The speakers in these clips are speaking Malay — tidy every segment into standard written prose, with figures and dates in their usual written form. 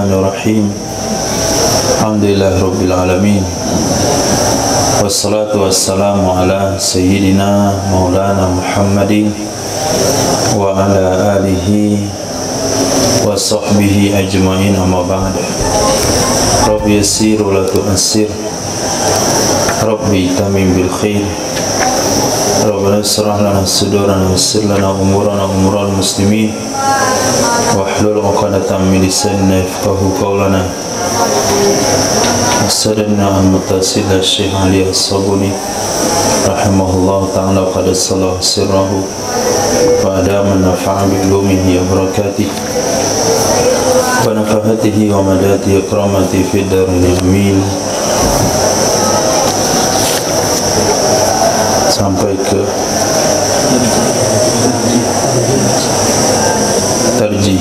Bismillahirrahmanirrahim. Alhamdulillahirabbil alamin. Wassalatu wassalamu ala sayyidina Maulana Muhammadin wa ala alihi wa sahbihi ajma'in, amma ba'd. Rabbi yassir wa la tu'assir, Rabbi tamim bil khair, Rabbana israh lana sudurana wassir lana umurana umural muslimin wahlul 'uqdatam min lisanina yafqahu qawlana. Assadana al-muttasil Syekh Ali As-Sabuni rahimahullah ta'ala qad salah sirrahu wa adama nafa'a bi ulumihi wa barakatihi wa nafahatihi wa madati ikramati fid darin amin. Sampai ke tarjih.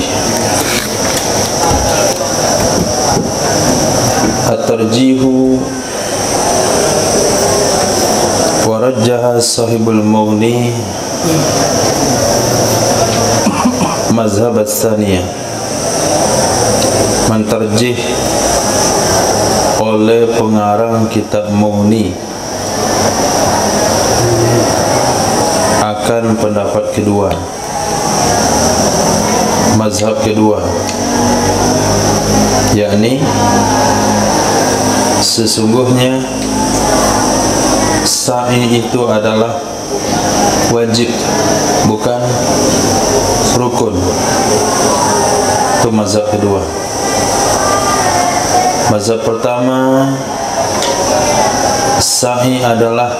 At-tarjihu wa rajjaha sahibul Mughni mazhab as-saniyah. Mentarjih oleh pengarang kitab Mughni akan pendapat kedua, mazhab kedua, yakni sesungguhnya sa'i itu adalah wajib, bukan rukun. Itu mazhab kedua. Mazhab pertama, sa'i adalah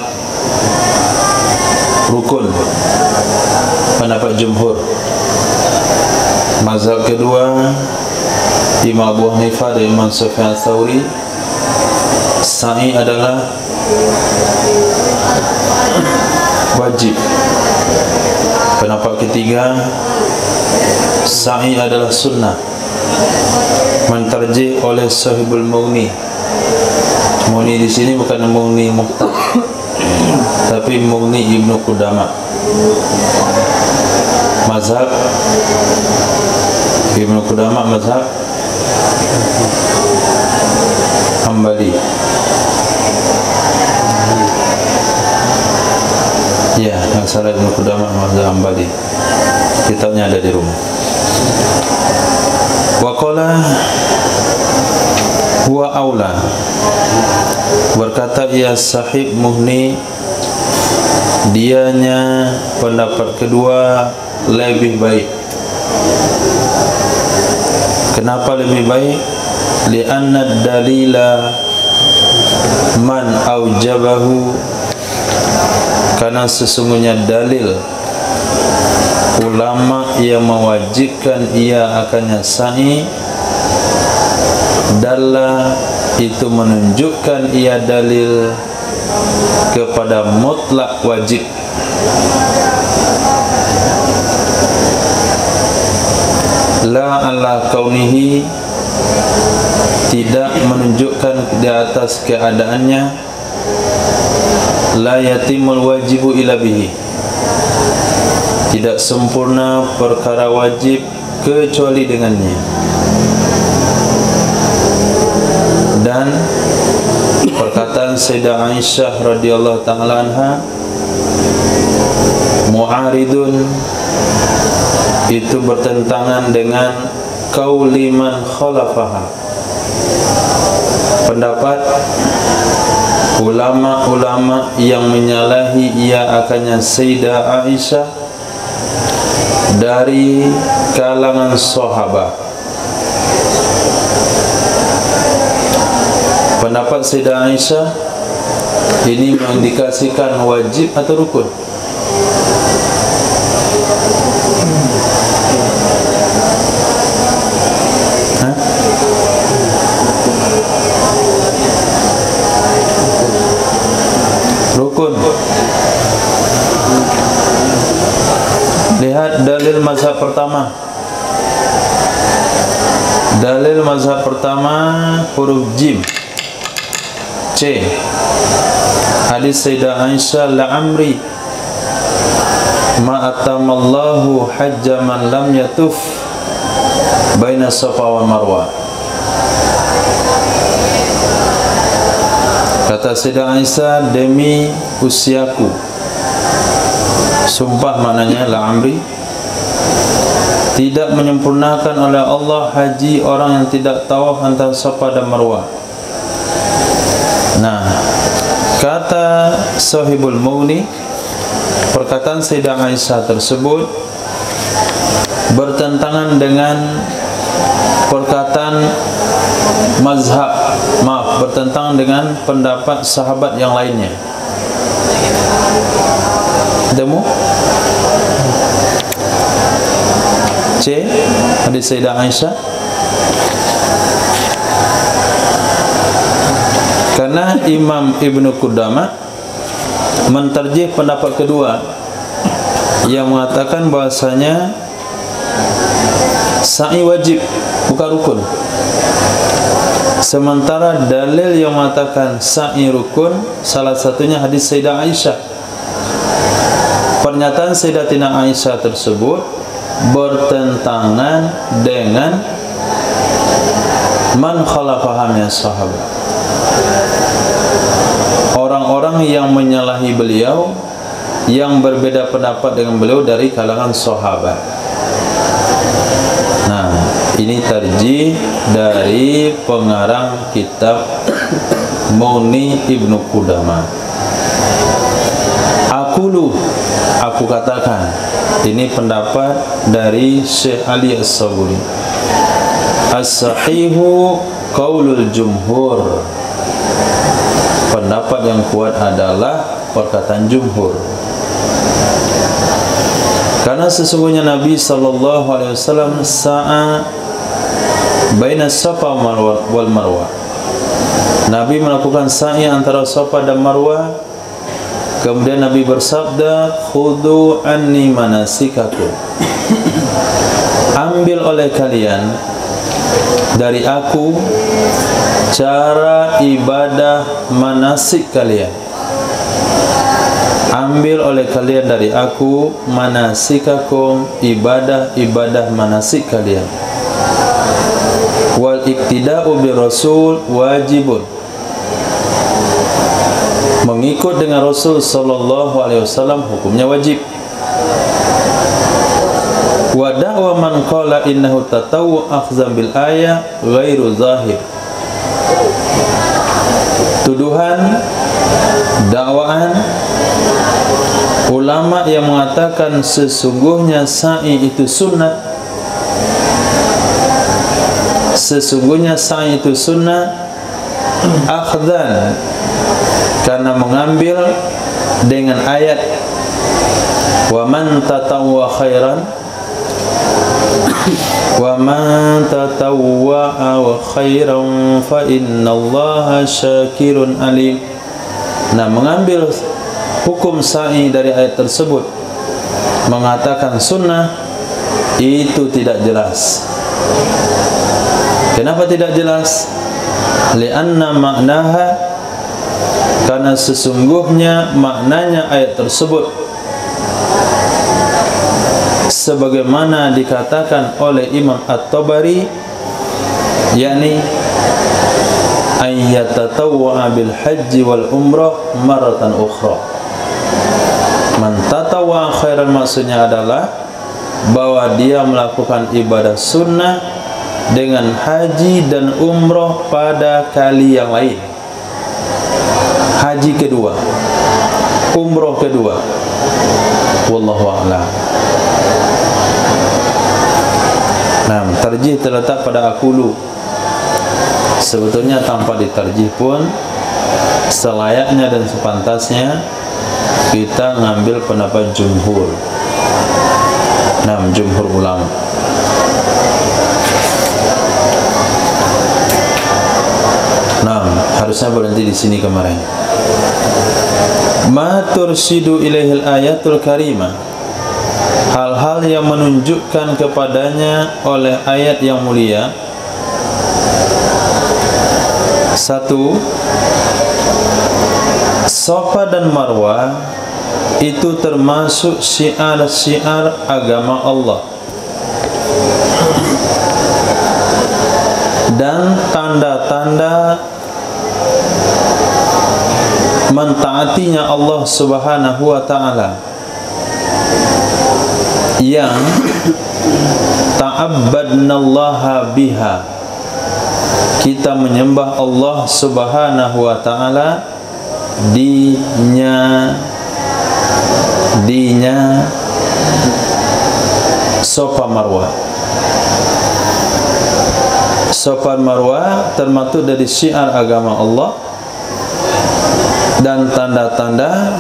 rukun, pendapat jumhur. Mazhab kedua, Imam Abu Hanifah dan Imam Sufyan Ats-Tsauri, sa'i adalah wajib. Pendapat ketiga, sa'i adalah sunnah, mentarjih oleh Sahibul Mughni. Mughni di sini bukan Mughni Muqtad, tapi Mughni Ibnu Qudamah. Mazhab Ibnu Qudamah, mazhab Hambali. Ya, yang salah Ibnu Qudamah mazhab Hambali. Kitabnya ada di rumah. Wa qala huwa aula. Berkata ia Sahib Mughni, dianya pendapat kedua lebih baik. Kenapa lebih baik? Li'anna dalila man aujabahu, karena sesungguhnya dalil ulama yang mewajibkan ia akannya sa'i, dalla itu menunjukkan ia dalil kepada mutlak wajib. La ala kaunihi, tidak menunjukkan di atas keadaannya. La yatimul wajibu ila bihi, tidak sempurna perkara wajib kecuali dengannya. Dan perkataan Sayyidah Aisyah radhiyallahu ta'ala anha, mu'aridun, itu bertentangan dengan qauli man khalafaha, pendapat ulama-ulama yang menyalahi ia akannya Sayyidah Aisyah dari kalangan sahabat. Pendapat Sayyidah Aisyah ini mengindikasikan wajib atau rukun? Rukun. Lihat dalil mazhab pertama. Dalil mazhab pertama huruf jim, C. Hadis Sayyidah Aisyah, la'amri ma atamallahu hajja man lam yatuf baina Safa wa Marwah. Kata Sayyidah Aisyah, demi usiaku, sumpah maknanya la amri, tidak menyempurnakan oleh Allah haji orang yang tidak tawaf antara Safa dan Marwah. Nah, kata Sahibul Mughni, perkataan Sayyidah Aisyah tersebut bertentangan dengan perkataan bertentangan dengan pendapat sahabat yang lainnya. Demo C hadis Sayyidah Aisyah, karena Imam Ibnu Qudamah mentarjih pendapat kedua yang mengatakan bahasanya sa'i wajib bukan rukun, sementara dalil yang mengatakan sa'i rukun salah satunya hadis Sayyidah Aisyah. Pernyataan Sayyidatina Aisyah tersebut bertentangan dengan man khalafahamnya sahabat, orang-orang yang menyalahi beliau, yang berbeda pendapat dengan beliau dari kalangan sahabat. Nah, ini tarjih dari pengarang kitab Mughni Ibnu Qudamah. Aku katakan, ini pendapat dari Syekh Ali As-Sabuni. As-sahihu qaulul jumhur, pendapat yang kuat adalah perkataan jumhur. Karena sesungguhnya Nabi SAW sa'a baina Safa wal Marwah. Nabi melakukan sa'i antara Safa dan Marwah. Kemudian Nabi bersabda, khudhu anni manasikakum, ambil oleh kalian dari aku cara ibadah manasik kalian. Ambil oleh kalian dari aku manasikakum, ibadah-ibadah manasik kalian. Wal iktida'u bir rasul wajibun, mengikut dengan Rasul sallallahu alaihi wasallam hukumnya wajib. Wa da'wa man qala innahu tatawwu akhzan bil ayah ghairu zahir, tuduhan dakwaan ulama yang mengatakan sesungguhnya sa'i itu sunnah, sesungguhnya sa'i itu sunnah, akhdan, karena mengambil dengan ayat wa man tatawwa khairan wa man tatawwa khairan fa innallaha syakirun alim. Nah, mengambil hukum sa'i dari ayat tersebut mengatakan sunnah itu tidak jelas. Kenapa tidak jelas? Lianna maknaha, karena sesungguhnya maknanya ayat tersebut sebagaimana dikatakan oleh Imam At-Tabari, yakni ayyatatawwa bil haji wal umrah maratan ukhra. Man tatawwa khairan, maksudnya adalah bahwa dia melakukan ibadah sunnah dengan haji dan umrah pada kali yang lain. Haji kedua, umrah kedua. Wallahu a'lam. Nah, tarjih terletak pada akulu. Sebetulnya tanpa ditarjih pun selayaknya dan sepantasnya kita ngambil pendapat jumhur. Nah, jumhur ulama. Nah, harusnya berhenti di sini kemarin. Ma tursyidu ilaihil ayatul karimah, hal-hal yang menunjukkan kepadanya oleh ayat yang mulia. Satu, Safa dan Marwah itu termasuk syiar-syiar agama Allah dan tanda-tanda mentaatinya Allah Subhanahu wa ta'ala, yang ta'abbadnallaha biha, kita menyembah Allah Subhanahu wa ta'ala dinya Safa Marwah. Safa Marwah termasuk dari syiar agama Allah dan tanda-tanda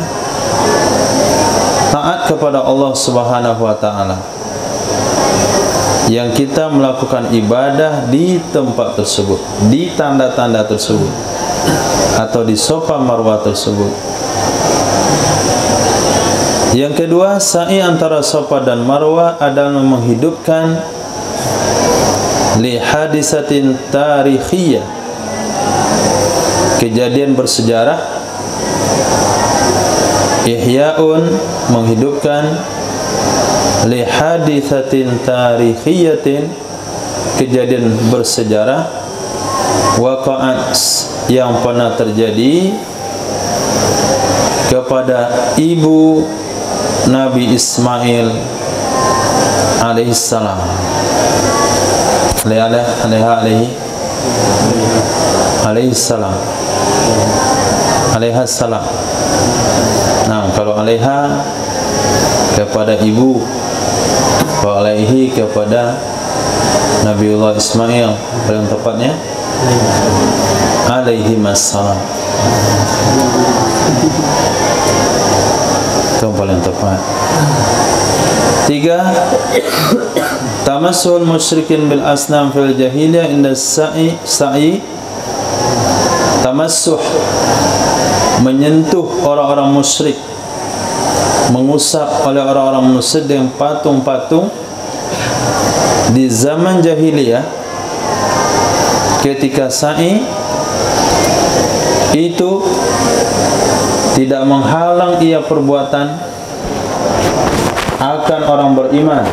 taat kepada Allah Subhanahu wa ta'ala, yang kita melakukan ibadah di tempat tersebut, di tanda-tanda tersebut, atau di Safa Marwah tersebut. Yang kedua, sa'i antara Safa dan Marwah adalah menghidupkan li hadisatin tarikhiyah, kejadian bersejarah. Ihya'un, menghidupkan li hadisatin tarikhiyatin, kejadian bersejarah. Waqa'at, yang pernah terjadi kepada ibu Nabi Ismail alaihissalam. Alaihissalam. Nah, kalau alaiha kepada ibu, kalau alaihi kepada Nabiullah Ismail, paling tepatnya alaihi wassalam. Itu paling tepat. 3. Tamassul musyrikin bil asnam fil jahiliyah inda sa'i. Tamassuh, menyentuh orang-orang musyrik, mengusap oleh orang-orang musyrik dengan patung-patung di zaman jahiliyah. Ketika sa'i itu tidak menghalang ia perbuatan akan orang beriman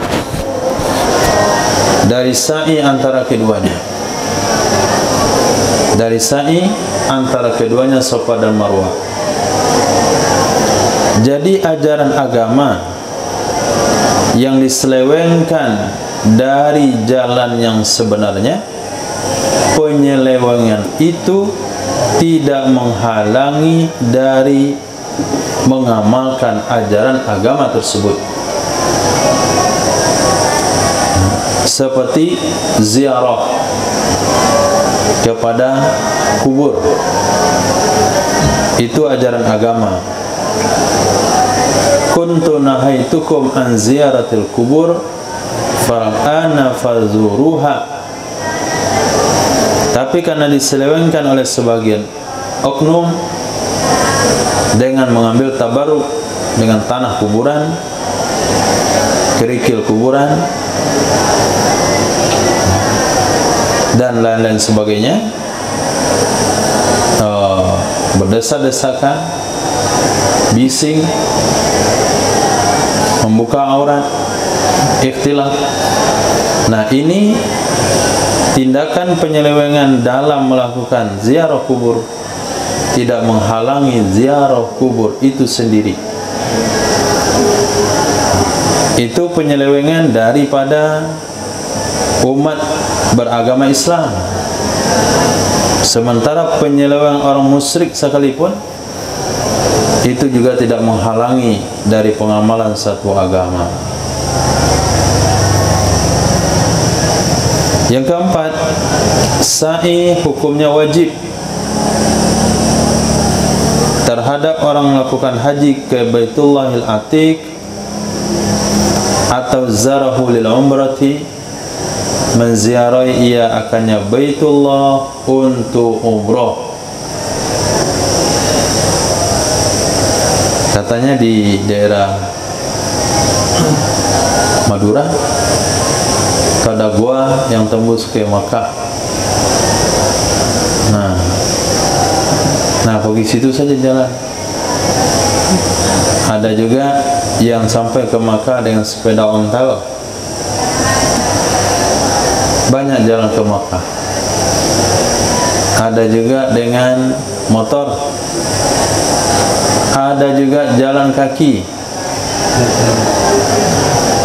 dari sa'i antara keduanya, dari sa'i antara keduanya Safa dan Marwah. Jadi ajaran agama yang diselewengkan dari jalan yang sebenarnya, penyelewengan itu tidak menghalangi dari mengamalkan ajaran agama tersebut. Seperti ziarah kepada kubur, itu ajaran agama. Kuntu nahaitukum an ziyaratil kubur fal'ana fazuruha. Tapi karena diselewengkan oleh sebagian oknum dengan mengambil tabaruk dengan tanah kuburan, kerikil kuburan, dan lain-lain sebagainya, berdesak-desakan, bising, membuka aurat, ikhtilaf. Nah, ini tindakan penyelewengan dalam melakukan ziarah kubur tidak menghalangi ziarah kubur itu sendiri. Itu penyelewengan daripada umat beragama Islam. Sementara penyelewengan orang musyrik sekalipun itu juga tidak menghalangi dari pengamalan satu agama. Yang keempat, sa'i hukumnya wajib terhadap orang melakukan haji ke Baitullahil Atiq atau zarahu lil umrati, menziarahi ia akannya Baitullah untuk umrah. Katanya di daerah Madura ada gua yang tembus ke Makkah. Nah pergi situ saja jalan. Ada juga yang sampai ke Makkah dengan sepeda ontel. Banyak jalan ke Makkah. Ada juga dengan motor. Ada juga jalan kaki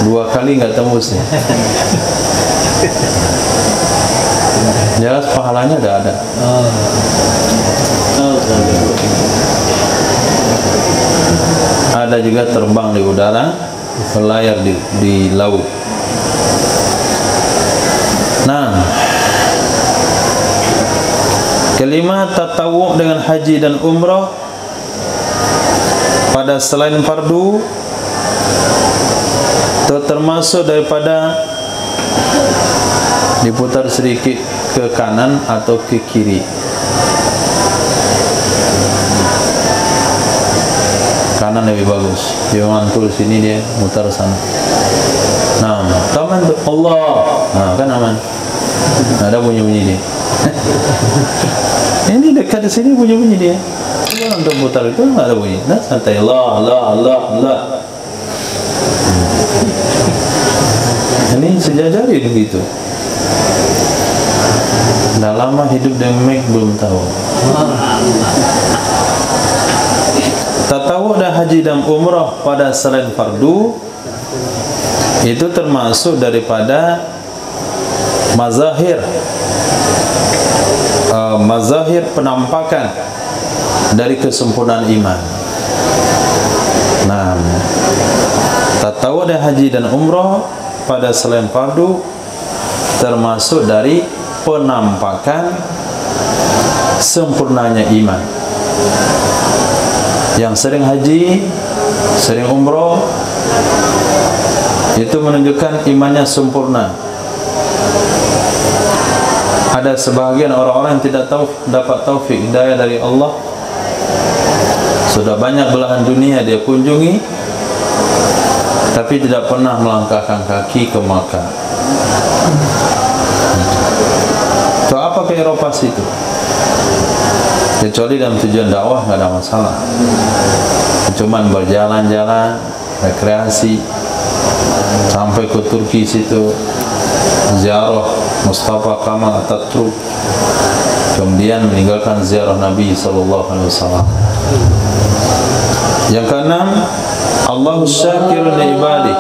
2 kali nggak tembus nih. Jelas pahalanya ada. Ada juga terbang di udara, berlayar di laut. Nah, kelima, tatawwu dengan haji dan umrah pada selain fardu itu termasuk daripada diputar sedikit ke kanan atau ke kiri. Kanan lebih bagus. Dia mantul sini, dia mutar sana. Nah, taman tu Allah. Nah, kan aman. Ada bunyi-bunyi dia. Ini dekat di sini bunyi-bunyi dia. Kalau untuk putar itu enggak ada bunyi. Nah, santai. Allah. Ini sejajari begitu. Dah lama hidup di Mek belum tahu. Tatawwu dan haji dan umrah pada selain fardu itu termasuk daripada mazahir penampakan dari kesempurnaan iman. Nah, tatawwu dan haji dan umrah pada selain fardu termasuk dari penampakan sempurnanya iman. Yang sering haji, sering umrah, itu menunjukkan imannya sempurna. Ada sebahagian orang-orang yang tidak tahu dapat taufik hidayah dari Allah, sudah banyak belahan dunia dia kunjungi, tapi tidak pernah melangkahkan kaki ke Makkah. Itu apa ke Eropa situ? Kecuali dalam tujuan dakwah nggak ada masalah. Cuman berjalan-jalan, rekreasi, sampai ke Turki situ, ziarah Mustafa Kamal Atatürk, kemudian meninggalkan ziarah Nabi SAW. Yang keenam, Allahu syakirun li ibadih.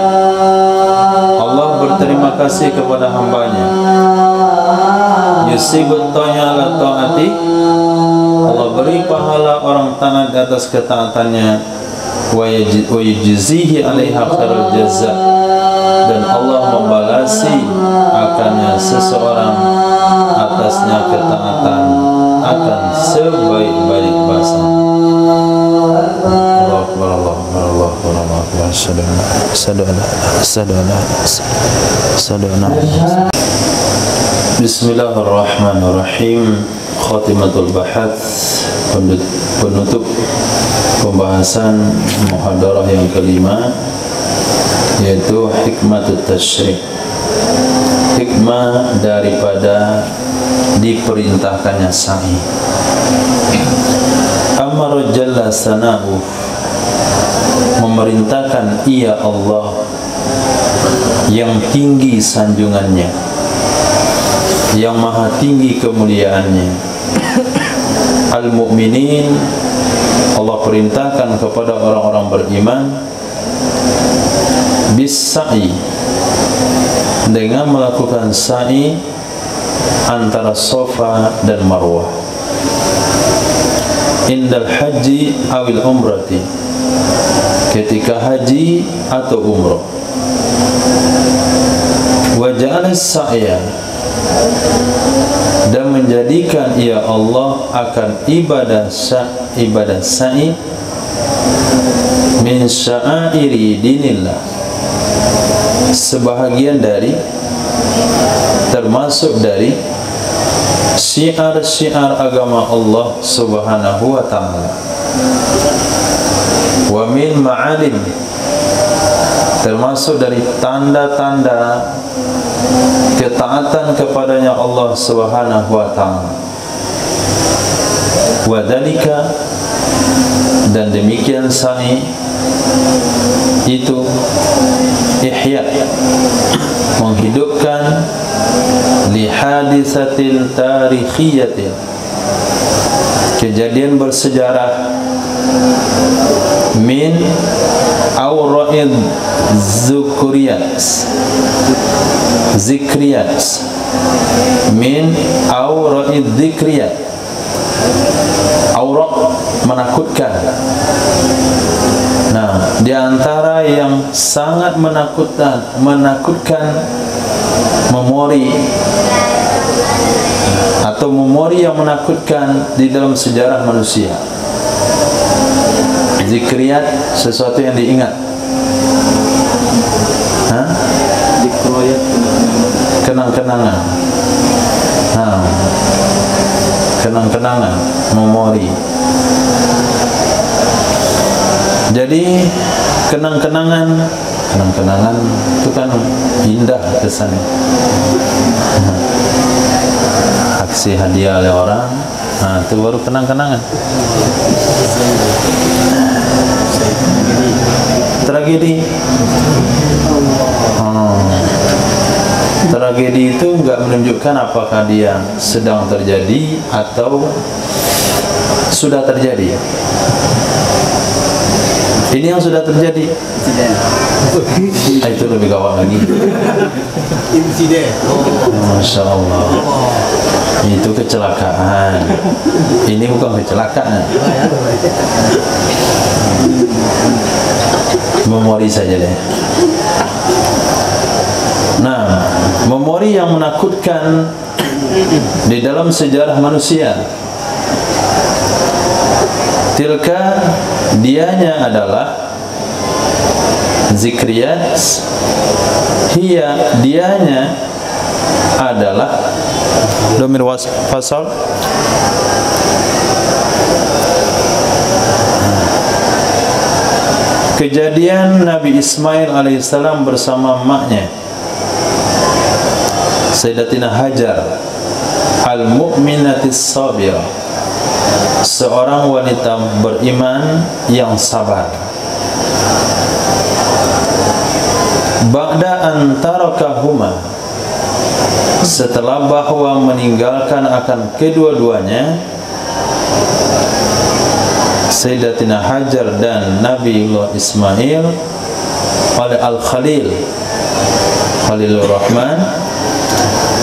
Allah berterima kasih kepada hambanya. Yusibut ta'ya ala ta'ati. Allah beri pahala orang taat di atas ketaatannya, wa yujzihi 'alaiha khairul jazaa, dan Allah membalasi akannya seseorang atasnya ketaatan akan sebaik-baik balasan. Allahu akbar, Allahu akbar, Allahu akbar, Allahu akbar. Bismillahirrahmanirrahim. Khatimatul Bahath, penutup pembahasan muhadarah yang kelima, yaitu hikmatut tasyrik, hikmah daripada diperintahkannya sa'i. Amar jalla sana'u, memerintahkan ia Allah yang tinggi sanjungannya, yang maha tinggi kemuliaannya. Al-mu'minin, Allah perintahkan kepada orang-orang beriman bis-sa'i, dengan melakukan sa'i antara Safa dan Marwah, indal haji awil umrati, ketika haji atau umrah. Wa ja'ala as-sa'ya, dan menjadikan ia Allah akan ibadah sa'i min sya'airi dinillah, sebahagian dari, termasuk dari syiar-syiar agama Allah Subhanahu wa ta'ala. Wa min ma'alim, termasuk dari tanda-tanda ketaatan kepadanya Allah Subhanahu wa ta'ala. Wa dzalika, dan demikian sa'i itu ihya, menghidupkan, li hadisatil tarikhiyatin, kejadian bersejarah min awra'id zikriyat min awra'id zikriyat. Aura menakutkan. Nah, di antara yang sangat menakutkan memori atau memori yang menakutkan di dalam sejarah manusia. Zikriyat, sesuatu yang diingat. Zikriyat, kenang-kenangan. Kenang-kenangan, memori. Jadi kenang-kenangan itu kan indah kesannya. Aksi hadiah oleh orang, itu baru kenang-kenangan. Tragedi. Tragedi itu enggak menunjukkan apakah dia sedang terjadi atau sudah terjadi. Ini yang sudah terjadi. Itu lebih gawat lagi. insiden. Masya Allah. Itu kecelakaan. Ini bukan kecelakaan. Memori saja deh. Nah, memori yang menakutkan di dalam sejarah manusia. Tilka, dianya adalah zikriyat, hiya, dianya adalah domir fasal, kejadian Nabi Ismail alaihissalam bersama maknya Sayyidatina Hajar al-mu'minatis sabirah, seorang wanita beriman yang sabar. Ba'da an tarakahuma, setelah bahwa meninggalkan akan kedua-duanya, Sayyidatina Hajar dan Nabiullah Ismail oleh Al-Khalil, Khalilur Rahman,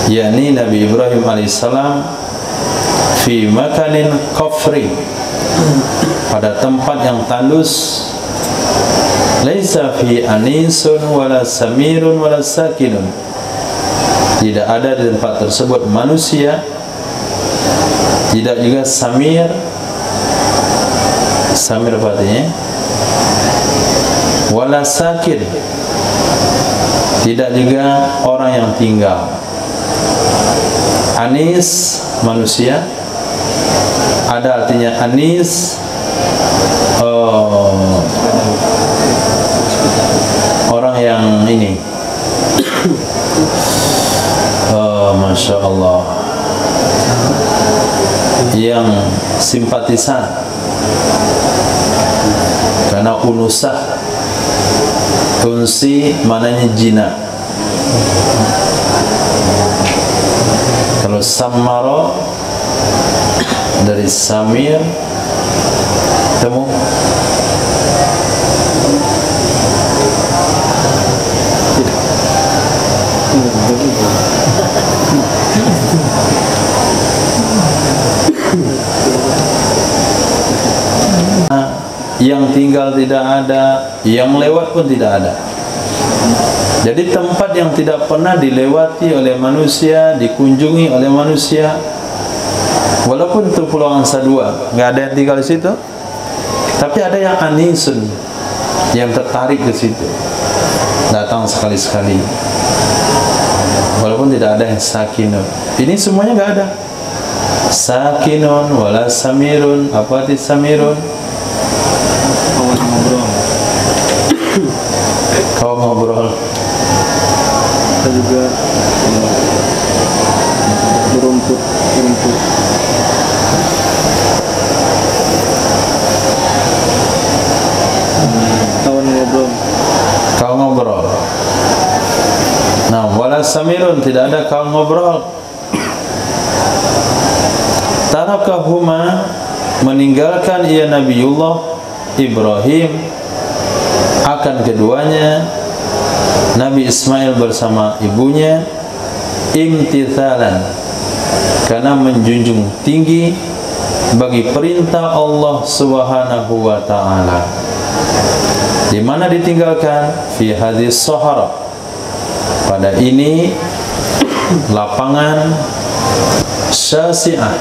yakni Nabi Ibrahim alaihissalam, fi makanin kafri, pada tempat yang tandus, laisa fi anisun wala samirun wala sakinun, tidak ada di tempat tersebut manusia, tidak juga samir apa artinya, wala sakin, tidak juga orang yang tinggal. Anis, manusia, ada artinya anis, orang yang ini, Masya Allah, yang simpatisan, karena unusah, unsi maknanya jina. Kalau samaro dari samir, temu yang tinggal tidak ada, yang lewat pun tidak ada. Jadi tempat yang tidak pernah dilewati oleh manusia, dikunjungi oleh manusia, walaupun itu Pulau Angsa 2, nggak ada yang tinggal di situ, tapi ada yang anisun, yang tertarik ke situ, datang sekali-sekali, walaupun tidak ada yang sakinun. Ini semuanya nggak ada. Sakinun wala samirun, apa arti samirun? Kawan ngobrol. Kau ngobrol. Kita juga berumput. Kawan ngobrol. Kau ngobrol. Nah, wala samirun, tidak ada kawan ngobrol. Tarakahuma, meninggalkan ia Nabiullah Ibrahim akan keduanya, Nabi Ismail bersama ibunya, imtithalan, karena menjunjung tinggi bagi perintah Allah Subhanahu wa taala. Di mana ditinggalkan? Fi hadis sahara, pada ini lapangan syasi'ah,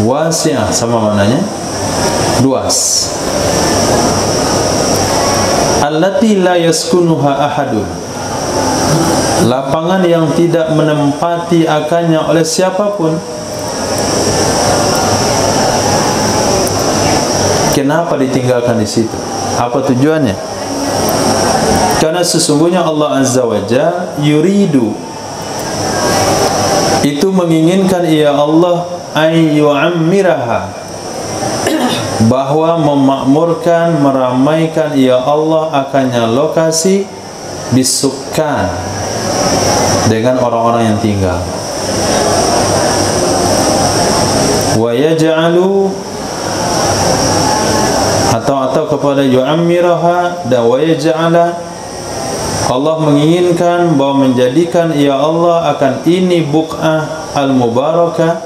wasi'ah sama maknanya, luas, allati la yaskunuha ahadun, lapangan yang tidak menempati akannya oleh siapapun. Kenapa ditinggalkan di situ? Apa tujuannya? Karena sesungguhnya Allah Azza wa Jalla yuridu, itu menginginkan ya Allah, ayyu'ammiraha, bahwa memakmurkan, meramaikan ya Allah akannya lokasi bisukan, dengan orang-orang yang tinggal. Wa yaj'alu, atau kepada yu'ammiraha dan wa yaj'ala, Allah menginginkan bahwa menjadikan ya Allah akan ini buq'ah al-mubarakah,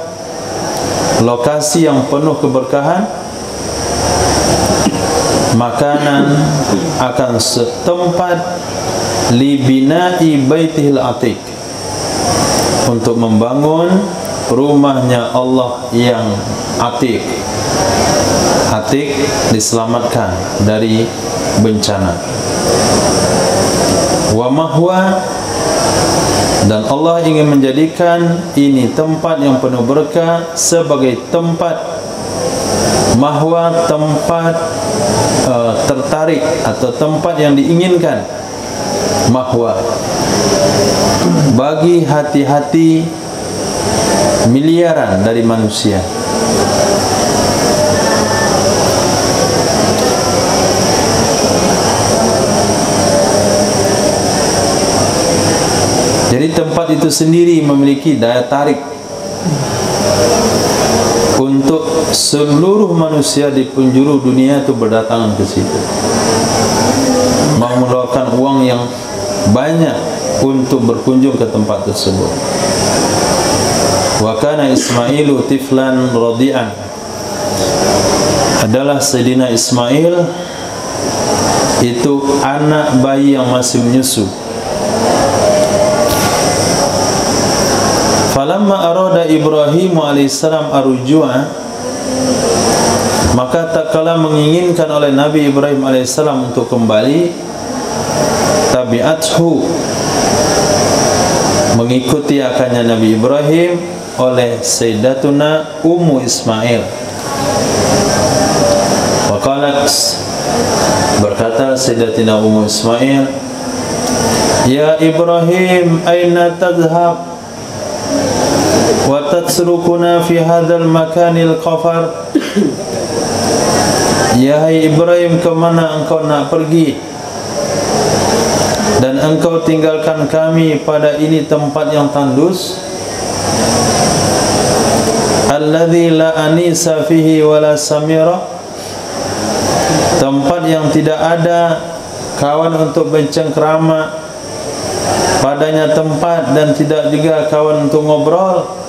lokasi yang penuh keberkahan, makanan, akan setempat libina'i baitihil atiq, untuk membangun rumahnya Allah yang atiq. Atiq diselamatkan dari bencana. Wa mahwa, dan Allah ingin menjadikan ini tempat yang penuh berkah sebagai tempat mahwa, tempat tertarik atau tempat yang diinginkan, mahwa, bagi hati-hati miliaran dari manusia. Jadi tempat itu sendiri memiliki daya tarik untuk seluruh manusia di penjuru dunia itu berdatangan ke situ, mengeluarkan uang yang banyak untuk berkunjung ke tempat tersebut. Wa kana Ismailu tiflan radi'an, adalah Sayyidina Ismail itu anak bayi yang masih menyusu. Falamma arada Ibrahim alaihissalam arujua, maka tak kala menginginkan oleh Nabi Ibrahim alaihissalam untuk kembali, tabi'athu, mengikuti akannya Nabi Ibrahim oleh Sayyidatuna Ummu Ismail. Waqalat, berkata Sayyidatina Ummu Ismail, ya Ibrahim, aina tadhhab wa tatrukuna fi hadzal makanil qafar. Ya Ibrahim, kemana engkau nak pergi dan engkau tinggalkan kami pada ini tempat yang tandus, alladzi la anisa fihi wala samira, tempat yang tidak ada kawan untuk bercengkrama padanya tempat, dan tidak juga kawan untuk ngobrol.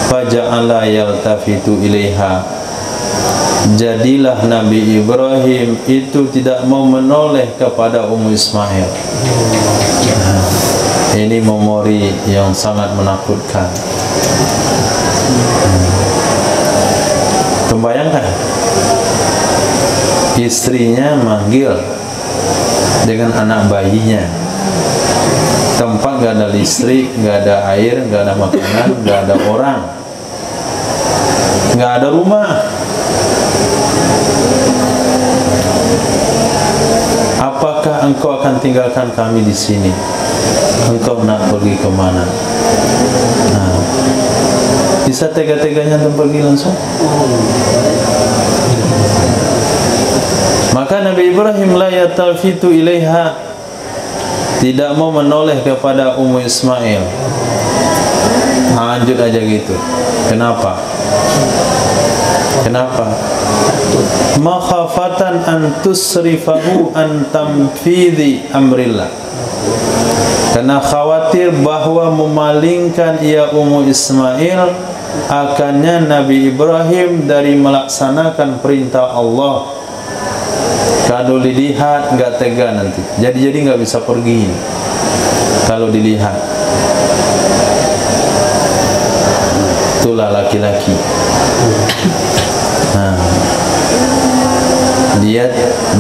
Faja'ala yaltafitu ilaiha, jadilah Nabi Ibrahim itu tidak mau menoleh kepada Ummu Ismail. Ini memori yang sangat menakutkan. Membayangkan istrinya manggil dengan anak bayinya, tempat gak ada listrik, gak ada air, gak ada makanan, gak ada orang, gak ada rumah. Apakah engkau akan tinggalkan kami di sini? Engkau nak pergi ke mana? Nah, bisa tega-teganya untuk pergi langsung? Maka Nabi Ibrahim la yatalfitu ilaiha, tidak mau menoleh kepada Ummu Ismail. Lanjut aja gitu. Kenapa? Kenapa? Makhafatan an tusrifahu an tamfidhi amrillah. Karena khawatir bahwa memalingkan ia Ismail akannya Nabi Ibrahim dari melaksanakan perintah Allah. Kalau dilihat nggak tega nanti. Jadi nggak bisa pergi kalau dilihat. Itulah laki-laki. Nah,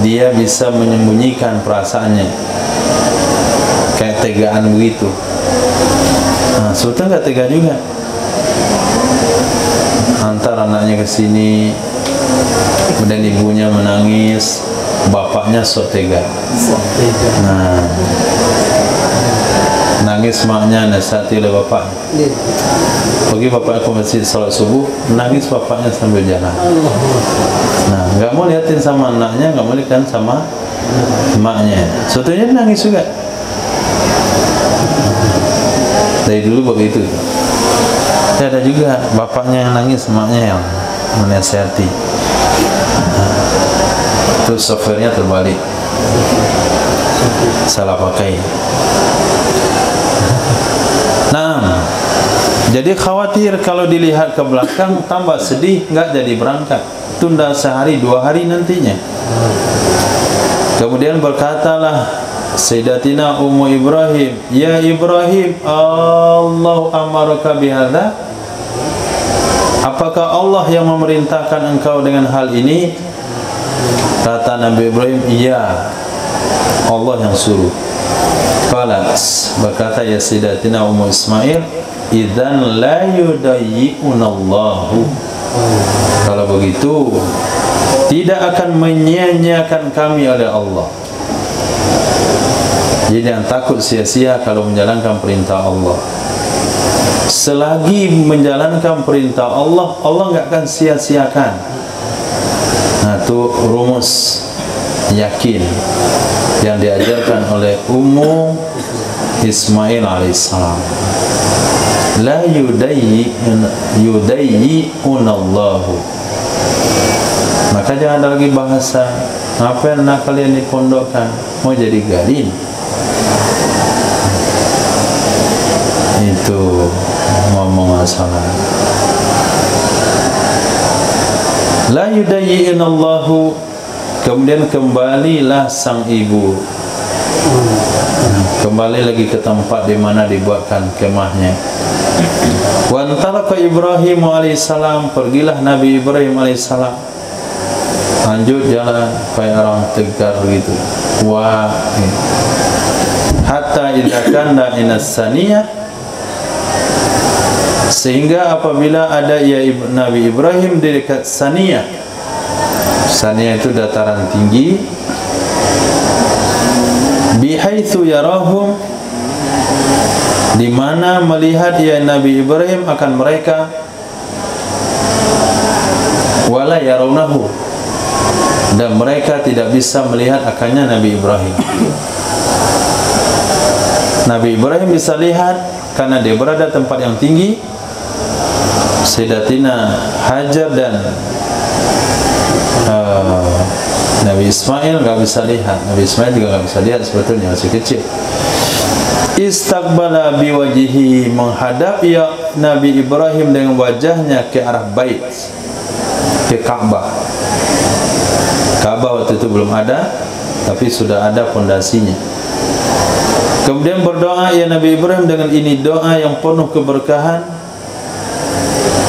dia bisa menyembunyikan perasaannya. Kayak tegaan begitu. Nah, Sultan nggak tega juga. Antar anaknya ke sini, kemudian ibunya menangis, bapaknya sok tega. Nah, nangis maknya nasihati oleh bapak. Pergi bapaknya ke masjid salat subuh, nangis bapaknya sambil jalan. Nah, nggak mau liatin sama anaknya, nggak mau liatin sama emaknya. Sebetulnya nangis juga. Dari dulu begitu. Ya, ada juga bapaknya yang nangis, emaknya yang menasihati. Terus softwarenya terbalik, salah pakai. Nah, jadi khawatir kalau dilihat ke belakang, tambah sedih, nggak jadi berangkat, tunda sehari 2 hari nantinya. Kemudian berkatalah Sayyidatina Ummu Ibrahim, ya Ibrahim, Allah amaraka bihadza? Apakah Allah yang memerintahkan engkau dengan hal ini? Kata Nabi Ibrahim, iya, Allah yang suruh. Qalat, berkata ya Sayyidatina Ummu Ismail, idzan la yudayyi'unallahu. Kalau begitu, tidak akan menyia-nyiakan kami oleh Allah. Jadi jangan takut sia-sia kalau menjalankan perintah Allah. Selagi menjalankan perintah Allah, Allah nggak akan sia-siakan. Nah, itu rumus yakin yang diajarkan oleh Ummu Ismail alaihissalam. La yudayyi'unallahu. Maka jangan ada lagi bahasa, apa nak kalian dipondokkan, mau jadi galin. Itu ngomong masalah. La yudayyi'unallahu. Kemudian kembalilah sang ibu, kembali lagi ke tempat di mana dibuatkan kemahnya. Wa antalaqa Ibrahim alaihissalam, pergilah Nabi Ibrahim alaihissalam, lanjut jalan kayak orang tegar gitu. Wah, hatta idza kana inas saniyah, sehingga apabila ada ya Nabi Ibrahim di dekat Saniyah. Saniyah itu dataran tinggi. Bihaitsu yarahum, di mana melihat ya Nabi Ibrahim akan mereka. Wala yarawnahu, dan mereka tidak bisa melihat akannya Nabi Ibrahim. Nabi Ibrahim bisa lihat karena dia berada tempat yang tinggi. Sayyidatina Hajar dan Nabi Ismail nggak bisa lihat. Nabi Ismail juga nggak bisa lihat, sebetulnya masih kecil. Istaqbala biwajhihi, menghadap ya Nabi Ibrahim dengan wajahnya ke arah bait, ke Ka'bah. Ka'bah waktu itu belum ada, tapi sudah ada fondasinya. Kemudian berdoa ya Nabi Ibrahim dengan ini doa yang penuh keberkahan.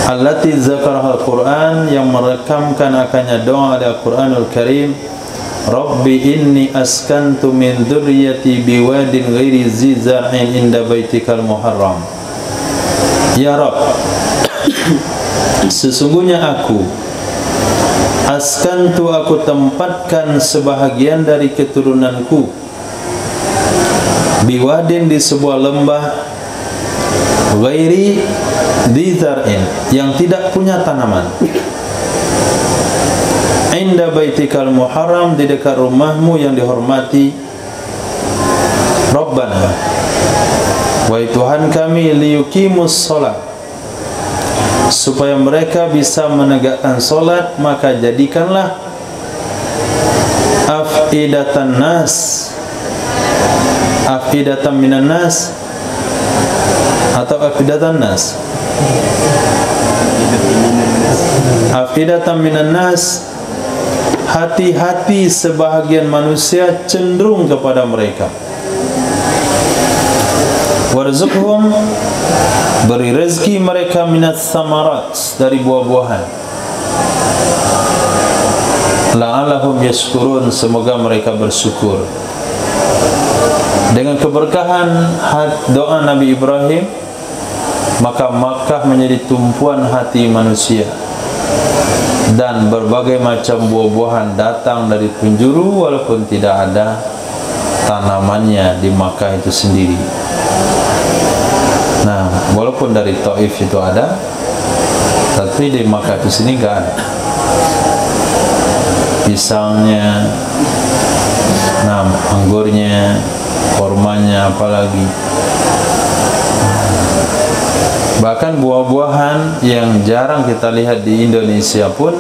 Allati zakaraha al-Quran, yang merekamkan akannya doa Al-Quranul Karim. Rabbi inni askantu min dzurriyyati biwadin ghairi zi zar'in inda baitikal muharram. Ya Rabb, sesungguhnya aku askantu, aku tempatkan sebahagian dari keturunanku, biwadin, di sebuah lembah, ghairi dzi zar'in, yang tidak punya tanaman, inda baitikal muharram, di dekat rumahmu yang dihormati. Rabbana, wahai Tuhan kami, liyuqimus shalah, supaya mereka bisa menegakkan solat, maka jadikanlah afidatan minan nas atau afidatan nas, afidatan minan nas, hati-hati sebahagian manusia cenderung kepada mereka. Warzuqhum, beri rezeki mereka, minat samarat, dari buah-buahan. La'allahum yashkurun, semoga mereka bersyukur. Dengan keberkahan doa Nabi Ibrahim, maka Makkah menjadi tumpuan hati manusia, dan berbagai macam buah-buahan datang dari penjuru walaupun tidak ada tanamannya di Makkah itu sendiri. Nah, walaupun dari Taif itu ada, tapi di Makkah itu sini enggak ada. Pisangnya, nah, anggurnya, kormanya, apalagi. Bahkan buah-buahan yang jarang kita lihat di Indonesia pun,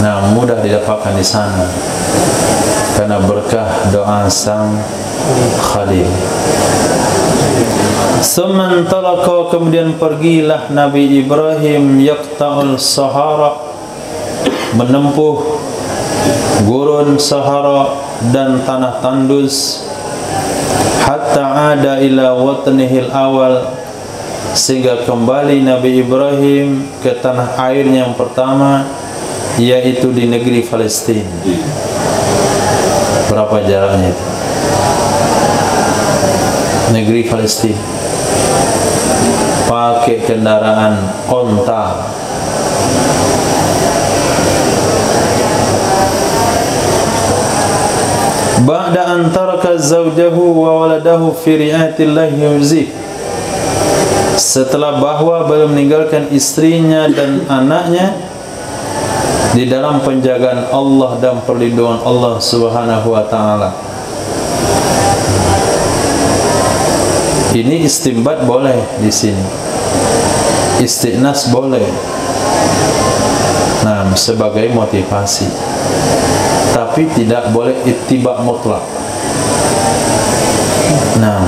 nah, mudah didapatkan di sana karena berkah doa sang Khalil. Sementara kemudian pergilah Nabi Ibrahim yaqta'ul Sahara, menempuh gurun Sahara dan tanah tandus, hatta ada ila watnihil awal, sehingga kembali Nabi Ibrahim ke tanah air yang pertama, yaitu di negeri Palestina. Berapa jaraknya itu? Negeri Palestina, pakai kendaraan onta. Ba'da an taraka zawjahu wa waladahu fi ri'ayatillahi yuzih, setelah bahwa beliau meninggalkan istrinya dan anaknya di dalam penjagaan Allah dan perlindungan Allah Subhanahu wa taala. Ini istimbat boleh di sini, istiqnas boleh, nah, sebagai motivasi, tapi tidak boleh ittiba mutlak. Nah,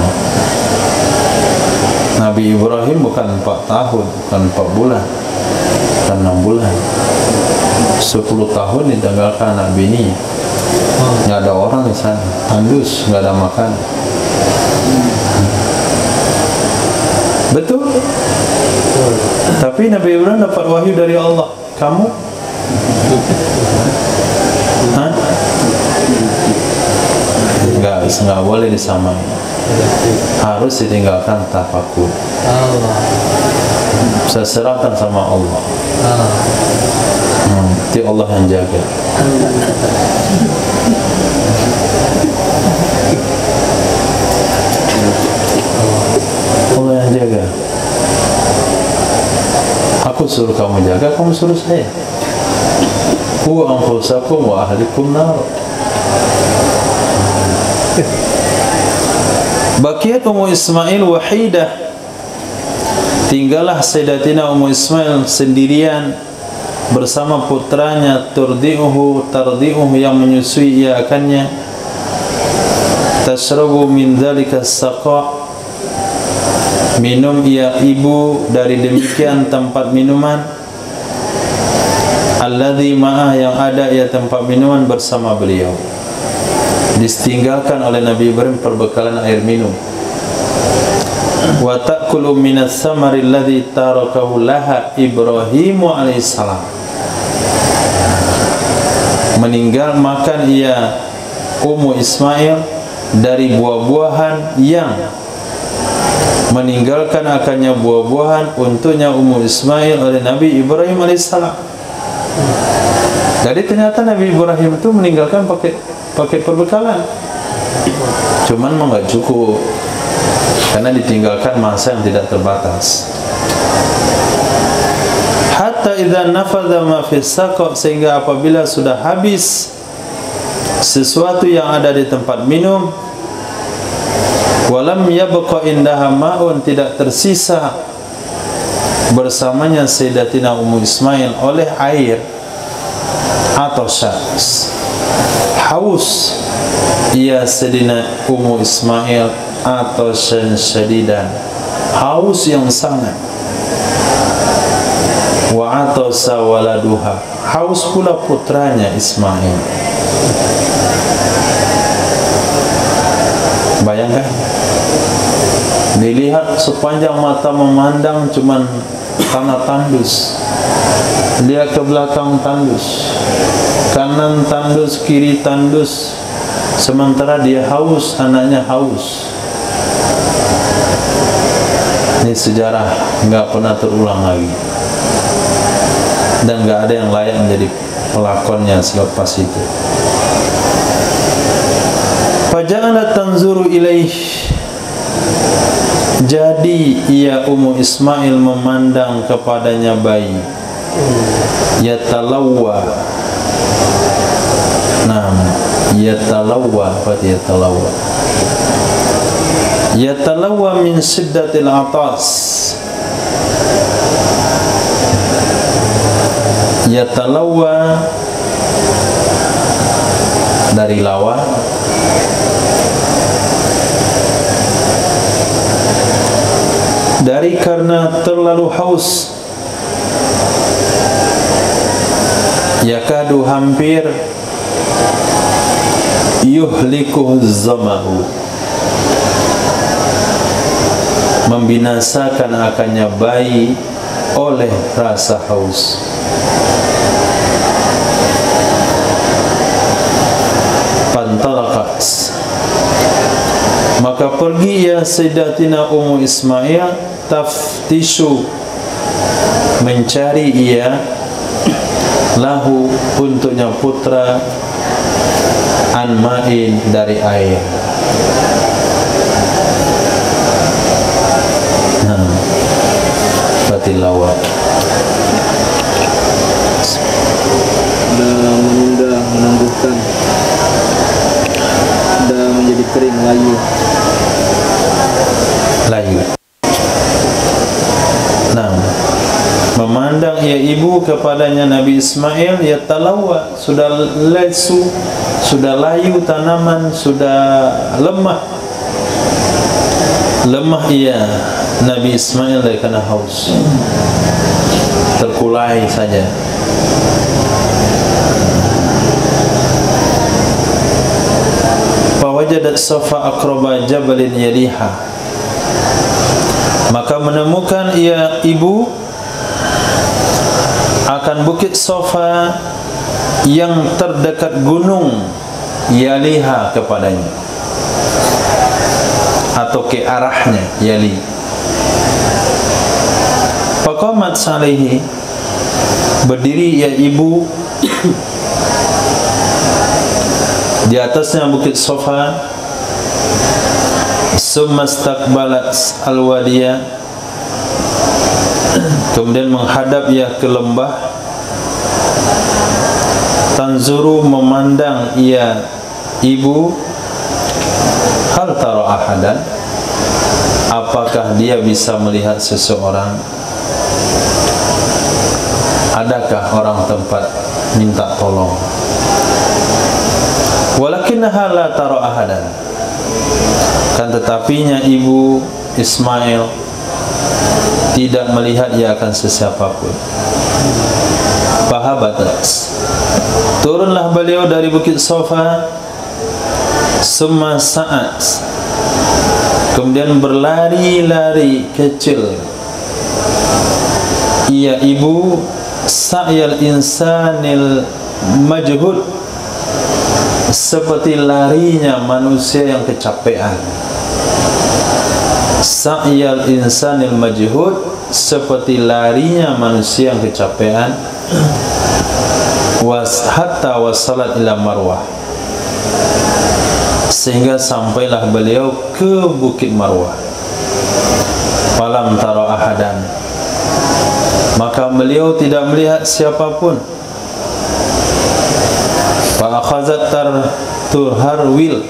Nabi Ibrahim bukan 4 tahun, bukan 4 bulan, bukan 6 bulan, 10 tahun ditinggalkan anak bini, nggak ada orang di sana, tandus, nggak ada makan. Betul. Tapi Nabi Ibrahim dapat wahyu dari Allah. Kamu? Hah? Enggak boleh disamai. Harus ditinggalkan tafakur. Saya serahkan sama Allah. Itu Allah yang jaga. Allah yang jaga. Aku suruh kamu jaga, kamu suruh saya. Qu anfusakum wa ahlikum nar. Baqiyat Ummu Ismail wahidah, tinggallah Sayyidatina Ummu Ismail sendirian bersama putranya, tardi'uhu yang menyusui ia akannya, tashrabu min dzalika as-saqa, minum ia ibu dari demikian tempat minuman, alladzi ma'ah, yang ada ia tempat minuman bersama beliau. Ditinggalkan oleh Nabi Ibrahim perbekalan air minum. Wa ta'kulu minas samari alladzi tarakahu laha Ibrahim alaihissalam, meninggal makan ia Ummu Ismail dari buah-buahan yang meninggalkan akannya buah-buahan untuknya Ummu Ismail oleh Nabi Ibrahim alaihissalam. Jadi ternyata Nabi Ibrahim itu meninggalkan pakai perbekalan, cuman enggak cukup karena ditinggalkan masa yang tidak terbatas. Hatta idza nafadha ma fi saqa, sehingga apabila sudah habis sesuatu yang ada di tempat minum, walam yabqa indaha ma'un, tidak tersisa bersamanya Sayyidatina Ummu Ismail oleh air atau syahs. Haus ia Sayyidina Ummu Ismail atau syadidan, haus yang sangat. Wa atasa waladuha, haus pula putranya Ismail. Bayangkan, dilihat sepanjang mata memandang cuman tanah tandus, lihat ke belakang tandus, kanan tandus, kiri tandus, sementara dia haus, anaknya haus. Ini sejarah nggak pernah terulang lagi, dan nggak ada yang layak menjadi pelakonnya selepas itu. Faja'alat tanzuru ilaih, jadi ia Ummu Ismail memandang kepadanya bayi. Yatalawwa, yatalawwa, apa yatalawwa? Yatalawwa min shiddatil atas. Yatalawwa dari lawa, dari karena terlalu haus. Yakadu, hampir, yuhlikuh zamahu, membinasakan akannya bayi oleh rasa haus. Pantalakat, maka pergi ya Sayyidatina Ummu Ismail, taftishu, mencari ia, lahu, untuknya putra, an ma'in, dari air. Batilawa dan menunda, menangguhkan, dan menjadi kering, layu. Layu. Nah, memandang ia ibu kepadanya Nabi Ismail, ya talawa, sudah lesu, sudah layu tanaman, sudah lemah ia Nabi Ismail dari karena haus, terkulai saja. Fawajadat safa aqraba jabalin yaliha, maka menemukan ia ibu akan bukit Safa yang terdekat gunung yaliha kepadanya, atau ke arahnya, yali. Faqamat alaihi, berdiri ia ibu di atasnya bukit Safa. Summa istaqbalat al-wadiya, kemudian menghadap ia ke lembah. Tanzuru, memandang ia ibu, hal tara ahadan, apakah dia bisa melihat seseorang, adakah orang tempat minta tolong. Walakinnaha la tara ahadan, kan tetapinya ibu Ismail tidak melihat ia akan sesiapapun. Fahabatat, turunlah beliau dari bukit Safa. Summa sa'at, kemudian berlari-lari kecil ia ibu, sa'yal insanil majhud, seperti larinya manusia yang kecapean. Sa'yal insanil majhud, seperti larinya manusia yang kecapean. Hatta wasalat ila Marwah, sehingga sampailah beliau ke Bukit Marwah. Falam tara ahadan, maka beliau tidak melihat siapapun. Fa akhazat turharwil,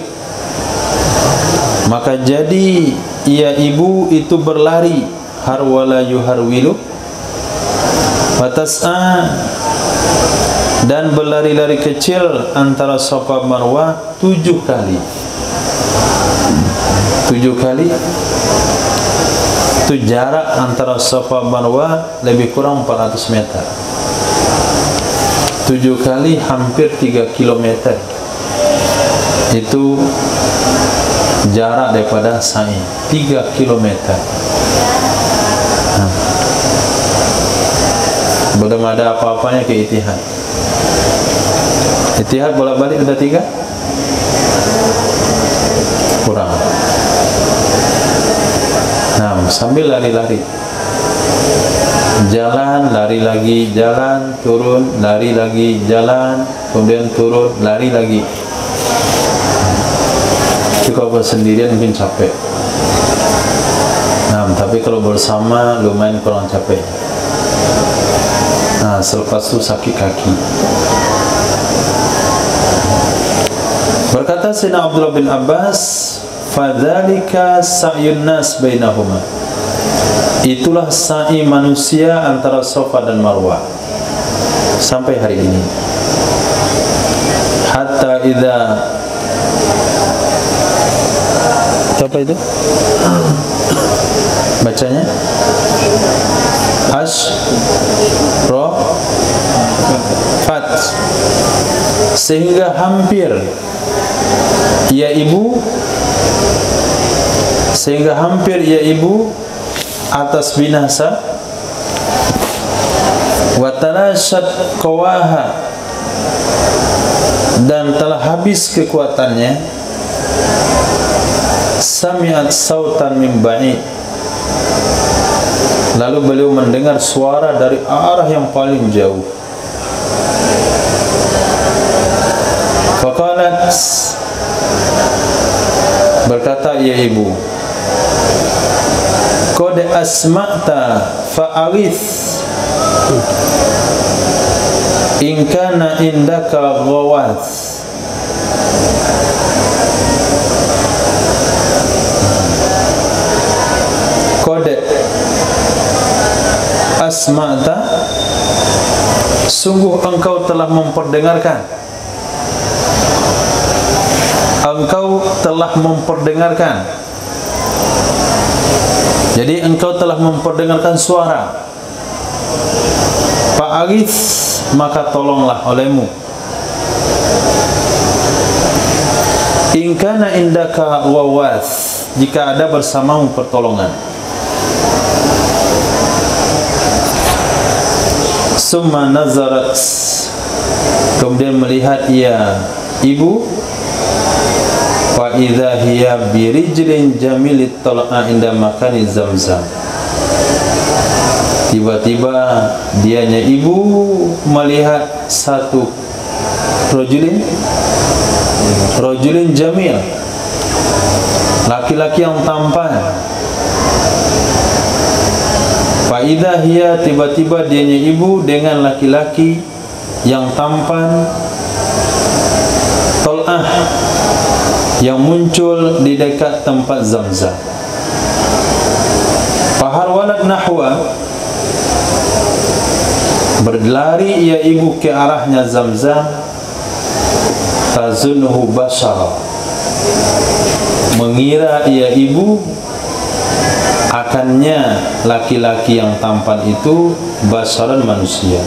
maka jadi ia ibu itu berlari, harwala yuharwilu, Watas'a, dan berlari-lari kecil antara Safa Marwah 7 kali. 7 kali itu jarak antara Safa Marwah lebih kurang 400 meter. 7 kali hampir 3 km. Itu jarak daripada sa'i, 3 km. Belum ada apa-apanya ke Ittihad. Ittihad bolak-balik udah 3? Kurang. Nah, sambil lari-lari, jalan, lari lagi, jalan, turun, lari lagi, jalan, kemudian turun, lari lagi. Kalau bersendirian mungkin capek. Nah, tapi kalau bersama lumayan kurang capek. Nah, selepas itu sakit kaki. Berkata Sayyidina Abdullah bin Abbas, fadzalika sa'yun nas bainahuma. Itulah sa'i manusia antara Safa dan Marwah sampai hari ini. Hatta idza, apa itu? Bacanya Ashrafat, sehingga hampir ya ibu, sehingga hampir ya ibu atas binasa. Wa talashat qawaha, dan telah habis kekuatannya. Sami'at sautan min ba'id, lalu beliau mendengar suara dari arah yang paling jauh. Faqalat, berkata ya ibu, qad asma'ta fa'arith in kana indaka ghawath. Qad asma'ta, sungguh engkau telah memperdengarkan, engkau telah memperdengarkan. Jadi engkau telah memperdengarkan suara. Fa'arith, maka tolonglah olehmu. In kana indaka wawath, jika ada bersamamu pertolongan. Summa nazarat, kemudian melihat ia ibu. Wa idza hiya birijlin jamilit tal'a inda makani Zamzam. Tiba-tiba dianya ibu melihat satu rajulin jamil, laki-laki yang tampan. Fa idza hiya, tiba-tiba dianya ibu dengan laki-laki yang tampan, tal'ah, yang muncul di dekat tempat Zamzam. Faharwalat nahwa, berlari ia ibu ke arahnya Zamzam. Tazunhu bashara, mengira ia ibu akannya laki-laki yang tampan itu basharan, manusia.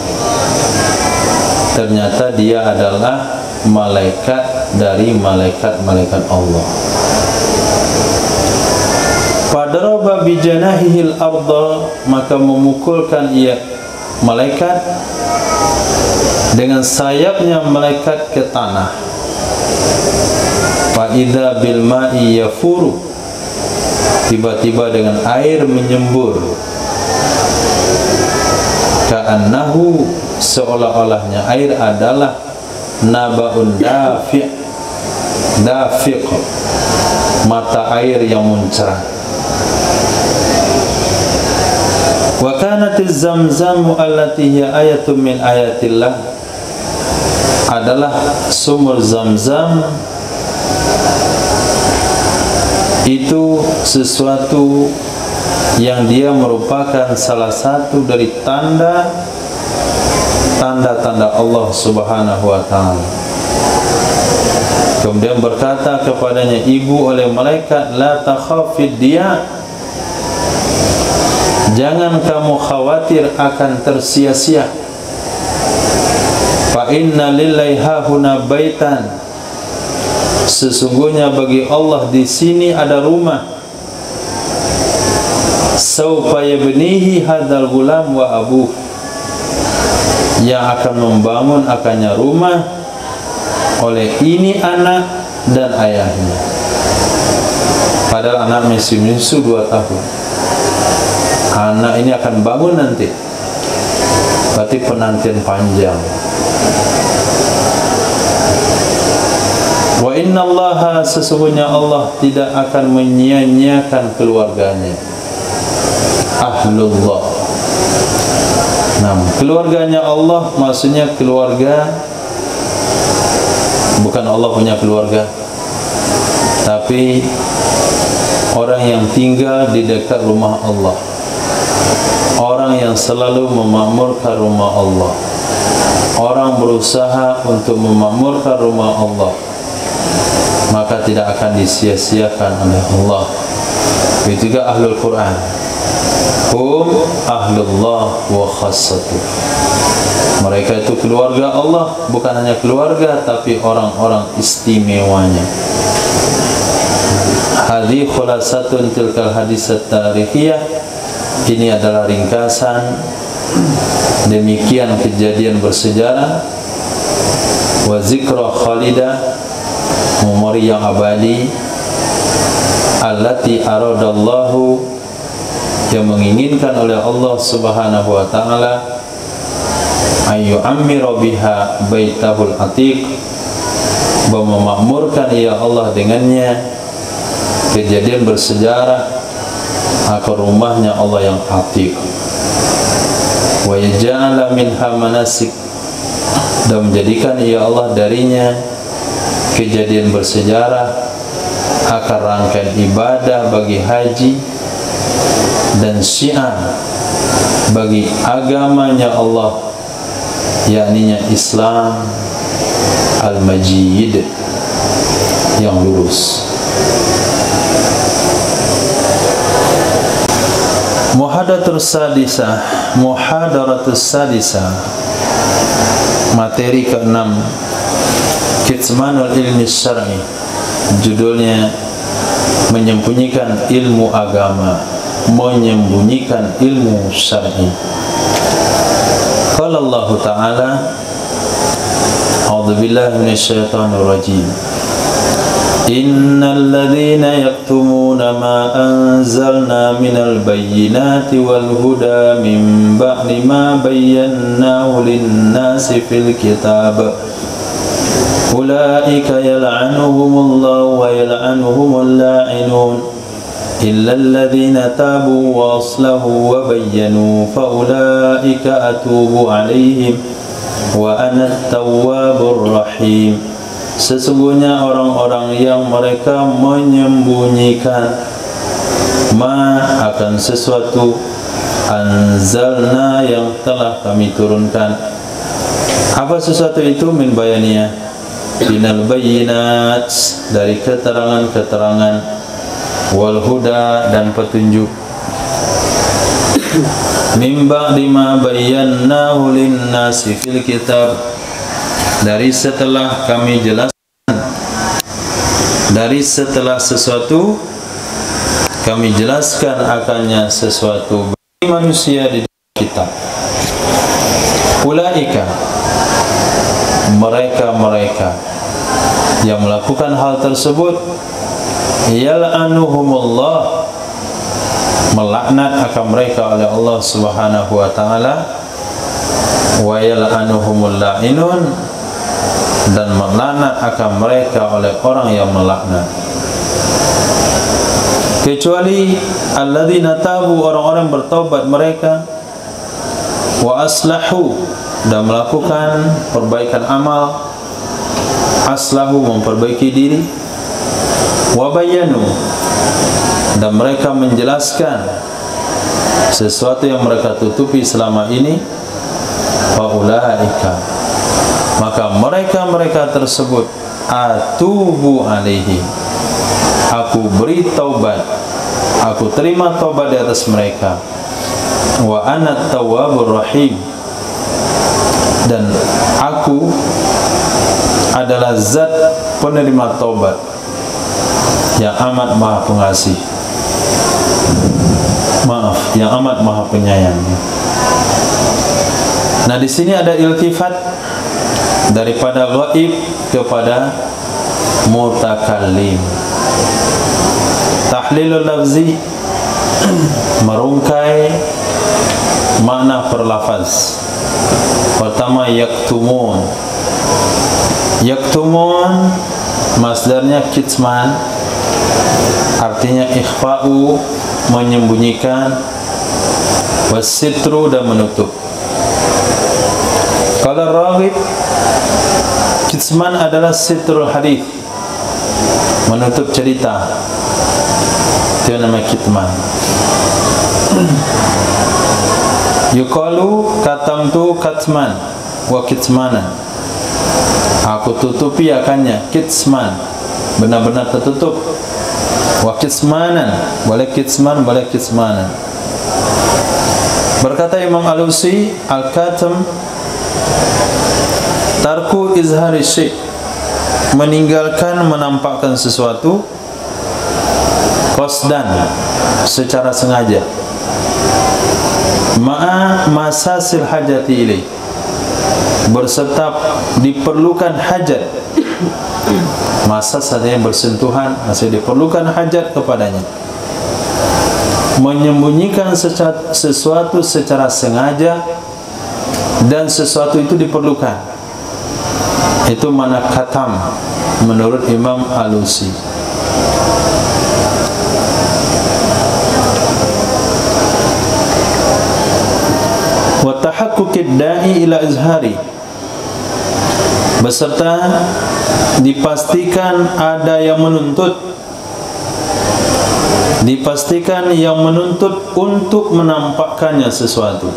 Ternyata dia adalah malaikat dari malaikat-malaikat Allah. Fadaraba bijanahihil arda, maka memukulkan ia malaikat dengan sayapnya malaikat ke tanah. Fa idza bil ma'i yafuru, tiba-tiba dengan air menyembur. Ka'annahu, seolah-olahnya air adalah nabaun dafiq, mata air yang muncrat. Wa kanatiz zamzamu allati hiya ayatun min ayatillah, adalah sumur Zamzam itu sesuatu yang dia merupakan salah satu dari tanda tanda-tanda Allah Subhanahu wa taala. Kemudian berkata kepadanya ibu oleh malaikat, la takhafid dia, jangan kamu khawatir akan tersia-sia. Fa inna lillahi hahuna baitan, sesungguhnya bagi Allah di sini ada rumah. Saufa yabnihi hadzal gulam wa abuh, yang akan membangun akannya rumah oleh ini anak dan ayahnya. Padahal anak masih 2 tahun. Anak ini akan bangun nanti. Berarti penantian panjang. Wa inna allaha, sesungguhnya Allah tidak akan menyia-nyiakan keluarganya. Ahlullah. Nah, keluarganya Allah maksudnya keluarga, bukan Allah punya keluarga, tapi orang yang tinggal di dekat rumah Allah, orang yang selalu memakmurkan rumah Allah, orang berusaha untuk memakmurkan rumah Allah, maka tidak akan disia-siakan oleh Allah. Itu juga ahlul Quran, hum ahlullah wa khassatuh. Mereka itu keluarga Allah, bukan hanya keluarga tapi orang-orang istimewanya. Hadhi khulasatun tilkal hadisat tarihiyah, ini adalah ringkasan demikian kejadian bersejarah. Wa zikra khalidah, memori yang abadi. Allati aradallahu, yang menginginkan oleh Allah Subhanahu wa taala, ayu ammira biha baitahul atiq, memakmurkan ya Allah dengannya kejadian bersejarah akan rumahnya Allah yang atiq. Wa yaj'ala minha manasik, dan menjadikan ya Allah darinya kejadian bersejarah akan rangkaian ibadah bagi haji dan syiar bagi agamanya Allah, yakninya Islam al-majid, yang lurus. Muhadaratus sadisah, materi ke-6, Kitmanul ilmi syar'i, judulnya menyembunyikan ilmu agama, menyembunyikan ilmu syar'i. Qala Allah Ta'ala, a'udzu billahi minasyaitonir rajim, innal ladzina yaktumuna ma anzalna minal bayyinati wal huda min ba'di ma bayyanahu lin-nasi fil kitab ulaika yal'anuhumullahu wa yal'anuhumul la'inun illa alladhina tabu wa aslahu wa bayyanu fa ulaika atubu alaihim wa ana at-tawwabur rahim. Sesungguhnya orang-orang yang mereka menyembunyikan ma akan sesuatu anzalna yang telah kami turunkan. Apa sesuatu itu? Min bayaniyah, binal bayyinat, dari keterangan-keterangan, wal huda, dan petunjuk, min ba'di ma bayyanahu lin-nasi fil kitab, dari setelah kami jelaskan, dari setelah sesuatu kami jelaskan akannya sesuatu bagi manusia di kitab. Ulaika, mereka-mereka yang melakukan hal tersebut, yal'anuhumullah, melaknat akan mereka oleh Allah Subhanahu wa taala, wa yal'anuhumul la'inun, dan melaknat akan mereka oleh orang yang melaknat. Kecuali alladzina tabu, orang-orang bertaubat mereka, wa aslahu, dan melakukan perbaikan amal, aslahu, memperbaiki diri, wa bayyanu, dan mereka menjelaskan sesuatu yang mereka tutupi selama ini, faulaika, maka mereka tersebut atubu alaihi, aku beri taubat, aku terima taubat di atas mereka. Wa ana tawwabur rahim, dan aku adalah zat penerima taubat yang amat maha pengasih, yang amat maha penyayang. Nah, di sini ada iltifat daripada ghaib kepada mutakallim. Tahlilul lafzi, merungkai makna perlafaz. Pertama, yaktumun. Yaktumun masdarnya kitman, artinya ikhfa'u, menyembunyikan, wasitru, dan menutup. Kalau raghib, kitman adalah sitrul hadith, menutup cerita, itu nama kitman. Yuqalu katamtu katman wa kitmanan, aku tutupi akannya, kitman, benar-benar tertutup. Wa kitmanan, boleh kitman, boleh kitmanan. Berkata Imam Alusi, al-katam tarku izhari syai', meninggalkan menampakkan sesuatu, qasdan, secara sengaja, ma'a masasil hajati ilaih, berserta diperlukan hajat. Masas artinya bersentuhan, maksudnya diperlukan hajat kepadanya. Menyembunyikan sesuatu secara sengaja dan sesuatu itu diperlukan, itu mana katam menurut Imam Alusi. Wa tahaqquqid da'i ila izhari, beserta dipastikan ada yang menuntut, dipastikan yang menuntut untuk menampakkannya sesuatu.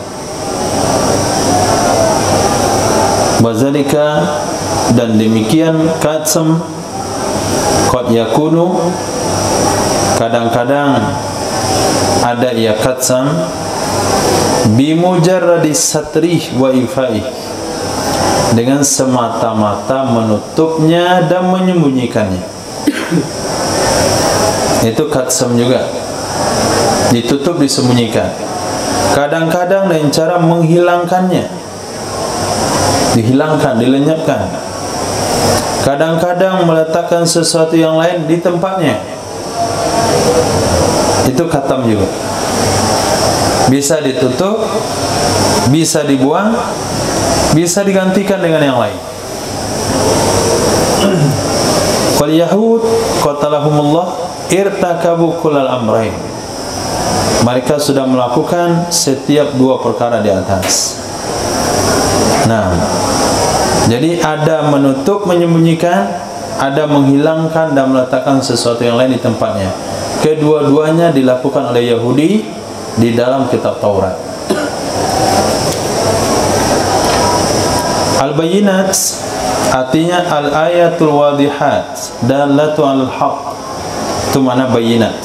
Wazalika, dan demikian katsam qad yakunu, kadang-kadang ada ia katsam bimujarradi satrih wa ifa'ih, dengan semata-mata menutupnya dan menyembunyikannya. Itu katsam juga, ditutup, disembunyikan. Kadang-kadang dengan cara menghilangkannya, dihilangkan, dilenyapkan. Kadang-kadang meletakkan sesuatu yang lain di tempatnya, itu katam juga. Bisa ditutup, bisa dibuang, bisa digantikan dengan yang lain. Wal yahud qatalahumullah irtakabu kullal amrain, mereka sudah melakukan setiap dua perkara di atas. Nah, jadi ada menutup, menyembunyikan, ada menghilangkan dan meletakkan sesuatu yang lain di tempatnya. Kedua-duanya dilakukan oleh Yahudi di dalam kitab Taurat. Al-Bayyinat artinya al-ayatul wadihat dalatu al-haq, itu mana bayyinat,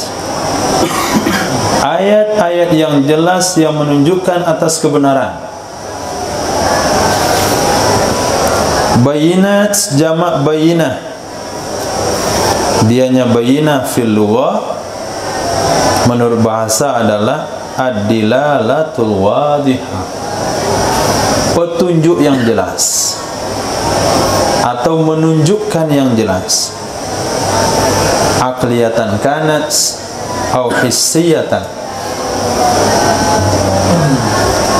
ayat-ayat yang jelas yang menunjukkan atas kebenaran. Bayyinat jamak bayyinah, dianya bayyinah fil lughah, menurut bahasa adalah ad-dilalatul wadihah, petunjuk yang jelas atau menunjukkan yang jelas. Aqliyatan kanat atau hissiyatan,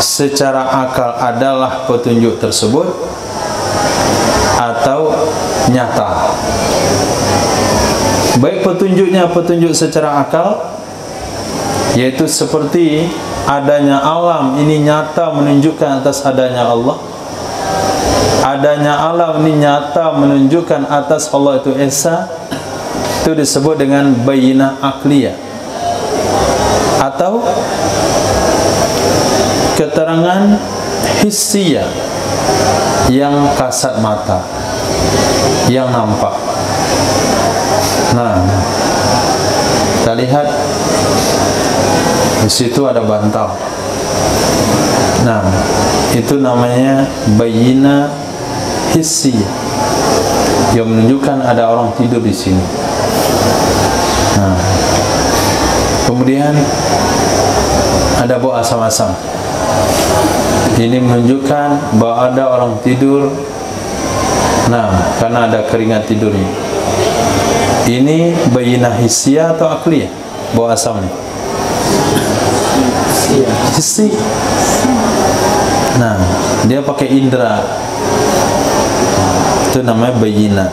secara akal adalah petunjuk tersebut atau nyata. Baik petunjuknya petunjuk secara akal, yaitu seperti adanya alam ini nyata menunjukkan atas adanya Allah. Adanya alam ini nyata menunjukkan atas Allah itu Esa, itu disebut dengan bayyinah akliyah. Atau keterangan hissiyah, yang kasat mata, yang nampak. Nah, kita lihat di situ ada bantal. Nah, itu namanya bayina hissiyah, yang menunjukkan ada orang tidur di sini. Nah, kemudian ada bau asam-asam. Ini menunjukkan bahwa ada orang tidur. Nah, karena ada keringat tidurnya. Ini bayina hissiyah atau akliyah? Bau asam ini hissi. Nah, dia pakai indera, itu namanya bayina.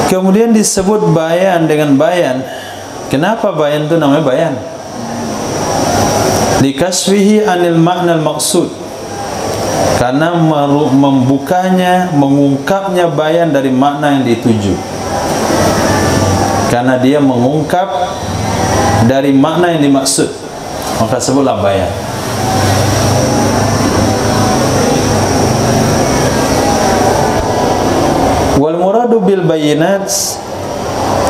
Kemudian disebut bayan dengan bayan. Kenapa bayan itu namanya bayan? Likasfihi anil makna al-maqsud, karena membukanya, mengungkapnya bayan dari makna yang dituju. Karena dia mengungkap dari makna yang dimaksud, maka sebutlah bayan. Wal muradu bil bayinat,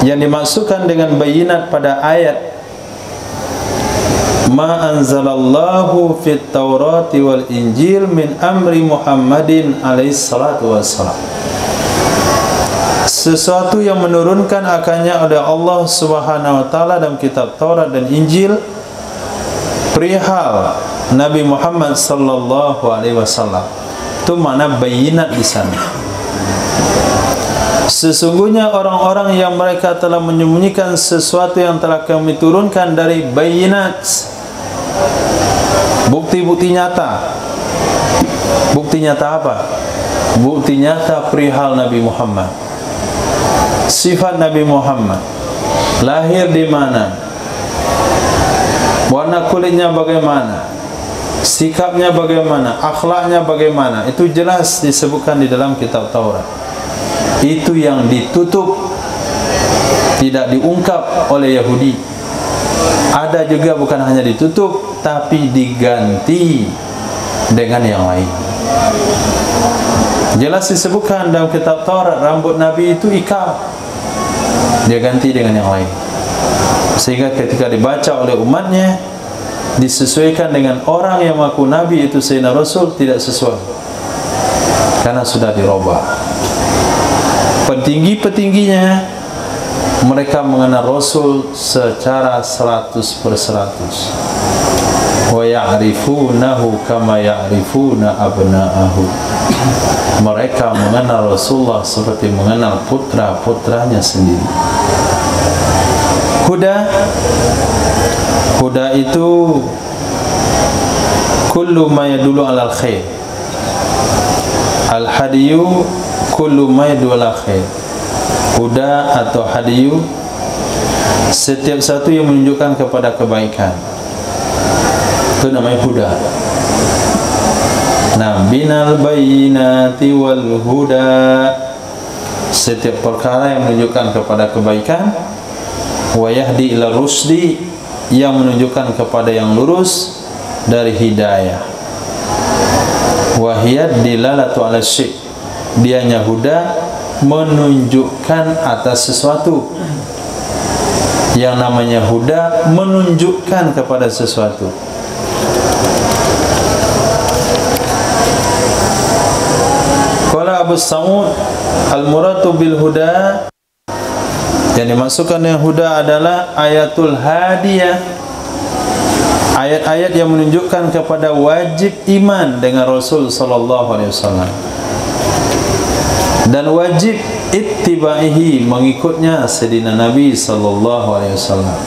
yang dimaksudkan dengan bayinat pada ayat ma anzalallahu fit taurati wal injil min amri Muhammadin alaihi salatu wassalam, sesuatu yang menurunkan akannya oleh Allah Subhanahu wa taala dalam kitab Taurat dan Injil perihal Nabi Muhammad sallallahu alaihi wasallam. Itu makna bayinat di sana. Sesungguhnya orang-orang yang mereka telah menyembunyikan sesuatu yang telah kami turunkan dari bayinat, bukti-bukti nyata. Bukti nyata apa? Bukti nyata perihal Nabi Muhammad, sifat Nabi Muhammad, lahir di mana, warna kulitnya bagaimana, sikapnya bagaimana, akhlaknya bagaimana. Itu jelas disebutkan di dalam kitab Taurat. Itu yang ditutup, tidak diungkap oleh Yahudi. Ada juga bukan hanya ditutup, tapi diganti dengan yang lain. Jelas disebutkan dalam kitab Taurat, rambut Nabi itu ikal, dia ganti dengan yang lain, sehingga ketika dibaca oleh umatnya disesuaikan dengan orang yang mengaku Nabi itu Sayyidina Rasul, tidak sesuai karena sudah dirubah. Petinggi-petingginya mereka mengenal Rasul secara 100%. Wa ya'rifunahu kama ya'rifuna abna'ahu. Mereka mengenal Rasulullah seperti mengenal putra-putranya sendiri. Huda itu kullu ma yadullu alal khair. Al-hadiyu kullu ma yadullu alal khair. Huda atau hadiyu, setiap satu yang menunjukkan kepada kebaikan, itu namanya huda. Nah, binal bayinati wal huda, setiap perkara yang menunjukkan kepada kebaikan, wa yahdi ila rusdi, yang menunjukkan kepada yang lurus dari hidayah. Wa hiya dilalatu ala syai', dianya huda menunjukkan atas sesuatu. Yang namanya huda menunjukkan kepada sesuatu. Qala Abu Sa'ud, al-muradu bil huda, yang dimaksudkan dengan huda adalah ayatul hadiyah, ayat-ayat yang menunjukkan kepada wajib iman dengan Rasul sallallahu alaihi wasallam dan wajib ittibaihi, mengikutnya Sayyidina Nabi sallallahu alaihi wasallam.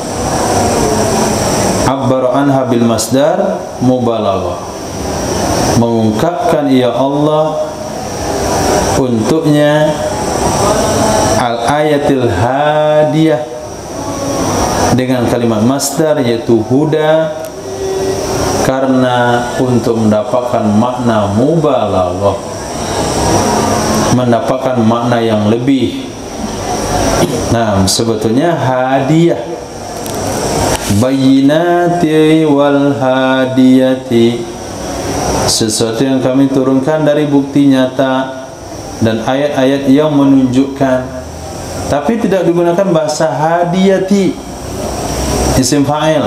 Abbar anha bil masdar mubalaghah, mengungkapkan ia Allah untuknya al-ayatil hadiyah dengan kalimat masdar yaitu huda, karena untuk mendapatkan makna mubalaghah, mendapatkan makna yang lebih. Nah, sebetulnya hadiah, bayinati wal hadiyati, sesuatu yang kami turunkan dari bukti nyata dan ayat-ayat yang menunjukkan. Tapi tidak digunakan bahasa hadiyati isim fa'il,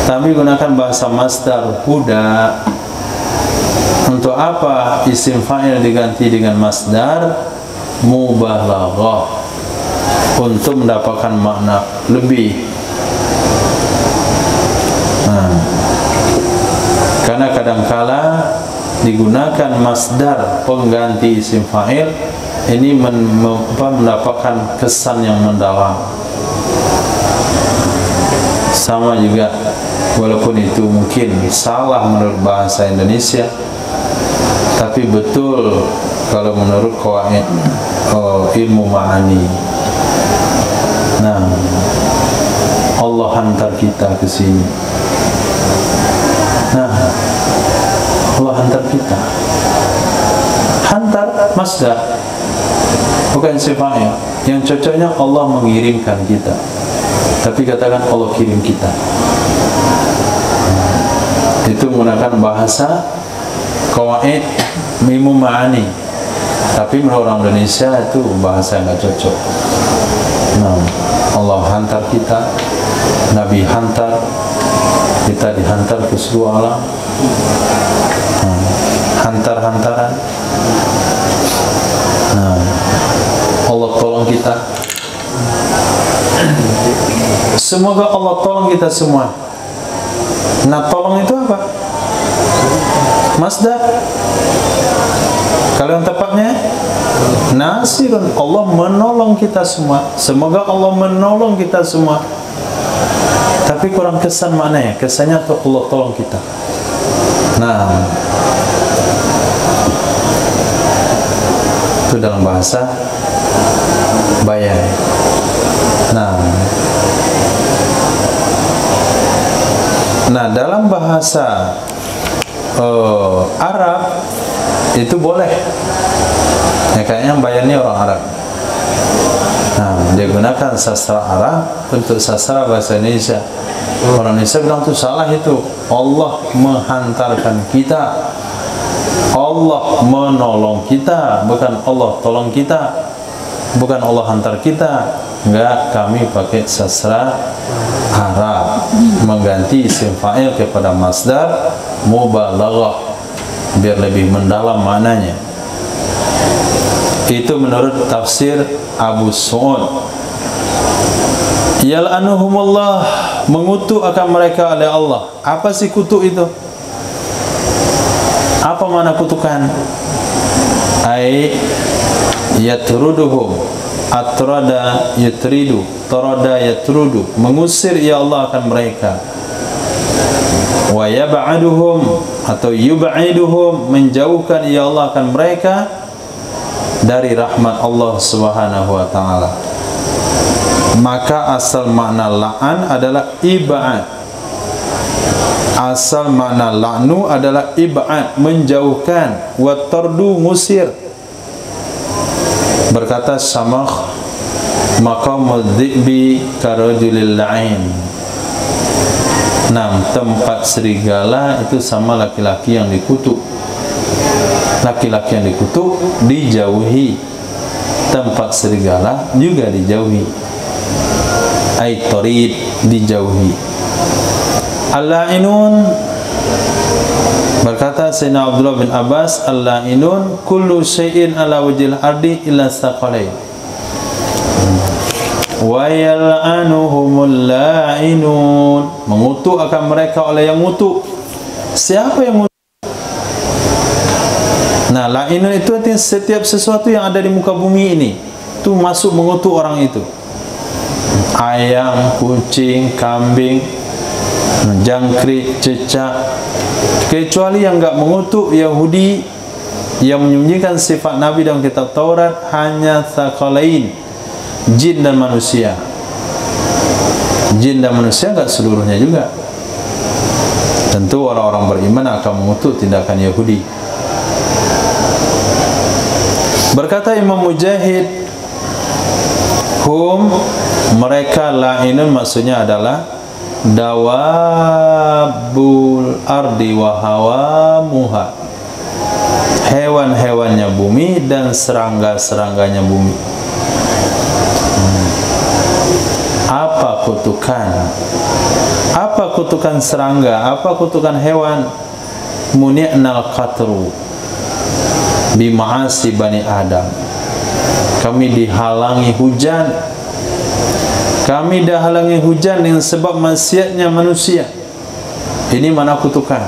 tapi gunakan bahasa masdar huda. Untuk apa isim fa'il diganti dengan masdar? Mubalaghah, untuk mendapatkan makna lebih. Karena kadangkala digunakan masdar pengganti isim fa'il ini mendapatkan kesan yang mendalam. Sama juga, walaupun itu mungkin salah menurut bahasa Indonesia, tapi betul kalau menurut qawaid ilmu ma'ani. Nah, Allah hantar kita ke sini. Nah, Allah hantar kita. Hantar masdar, bukan sifatnya. Yang cocoknya Allah mengirimkan kita. Tapi katakan Allah kirim kita. Itu menggunakan bahasa qawaid ilmu ma'ani. Tapi menurut orang Indonesia itu bahasa yang tidak cocok. Nah, Allah hantar kita, Nabi hantar, kita dihantar ke seluruh alam. Hantar-hantaran. Nah, Allah tolong kita. Semoga Allah tolong kita semua. Nah, tolong itu apa? Masdar. Kalau yang tepatnya nasirun, Allah menolong kita semua. Semoga Allah menolong kita semua. Tapi kurang kesan maknanya. Kesannya tuh Allah tolong kita. Nah, itu dalam bahasa bayan. Nah, dalam bahasa Arab itu boleh. Ya, kayaknya bayannya orang Arab. Nah, dia gunakan sastra Arab untuk sastra bahasa Indonesia. Orang Indonesia bilang itu salah itu. Allah menghantarkan kita, Allah menolong kita, bukan Allah tolong kita, bukan Allah hantar kita. Enggak, kami pakai sastra Arab, mengganti isim fa'il kepada masdar mubalaghah biar lebih mendalam maknanya. Itu menurut tafsir Abu Su'ud. Yal'anuhumullah, mengutuk akan mereka oleh Allah. Apa sih kutuk itu? Apa makna kutukan? Ai yatruduhum, atrada yatridu, tarada yatrudu, mengusir ya Allah akan mereka. Wa yab'aduhum atau yub'iduhum, menjauhkan ya Allah akan mereka dari rahmat Allah Subhanahu wa taala. Maka asal makna la'an adalah ib'ad. Asal makna la'nu adalah ib'ad, menjauhkan, wa tardu, ngusir. Berkata Samakh, maqamul dhi'bi karajulil la'in. Nah, tempat serigala itu sama laki-laki yang dikutuk. Laki-laki yang dikutuk dijauhi, tempat serigala juga dijauhi. Aitorid, dijauhi. Al-la'inun, berkata Sayyidina Abdullah bin Abbas, al-la'inun kullu syai'in ala wajhil ardi illa saqalain. Wa yal'anuhumul la'inun, mengutuk akan mereka oleh yang ngutuk. Siapa yang ngutuk? Nah, la'inun itu artinya setiap sesuatu yang ada di muka bumi ini itu masuk mengutuk orang itu. Ayam, kucing, kambing, jangkrik, cecak. Kecuali yang enggak mengutuk Yahudi yang menyembunyikan sifat Nabi dalam kitab Taurat, hanya tsaqalain, jin dan manusia. Jin dan manusia enggak seluruhnya juga. Tentu orang-orang beriman akan mengutuk tindakan Yahudi. Berkata Imam Mujahid, hum, mereka la'inun maksudnya adalah dawabul ardi wa hawamuha, hewan-hewannya bumi dan serangga-serangganya bumi. Apa kutukan? Apa kutukan serangga? Apa kutukan hewan? Muni'nal qatru bima'asi bani Adam. Kami dihalangi hujan. Kami dihalangi hujan dengan sebab maksiatnya manusia. Ini mana kutukan?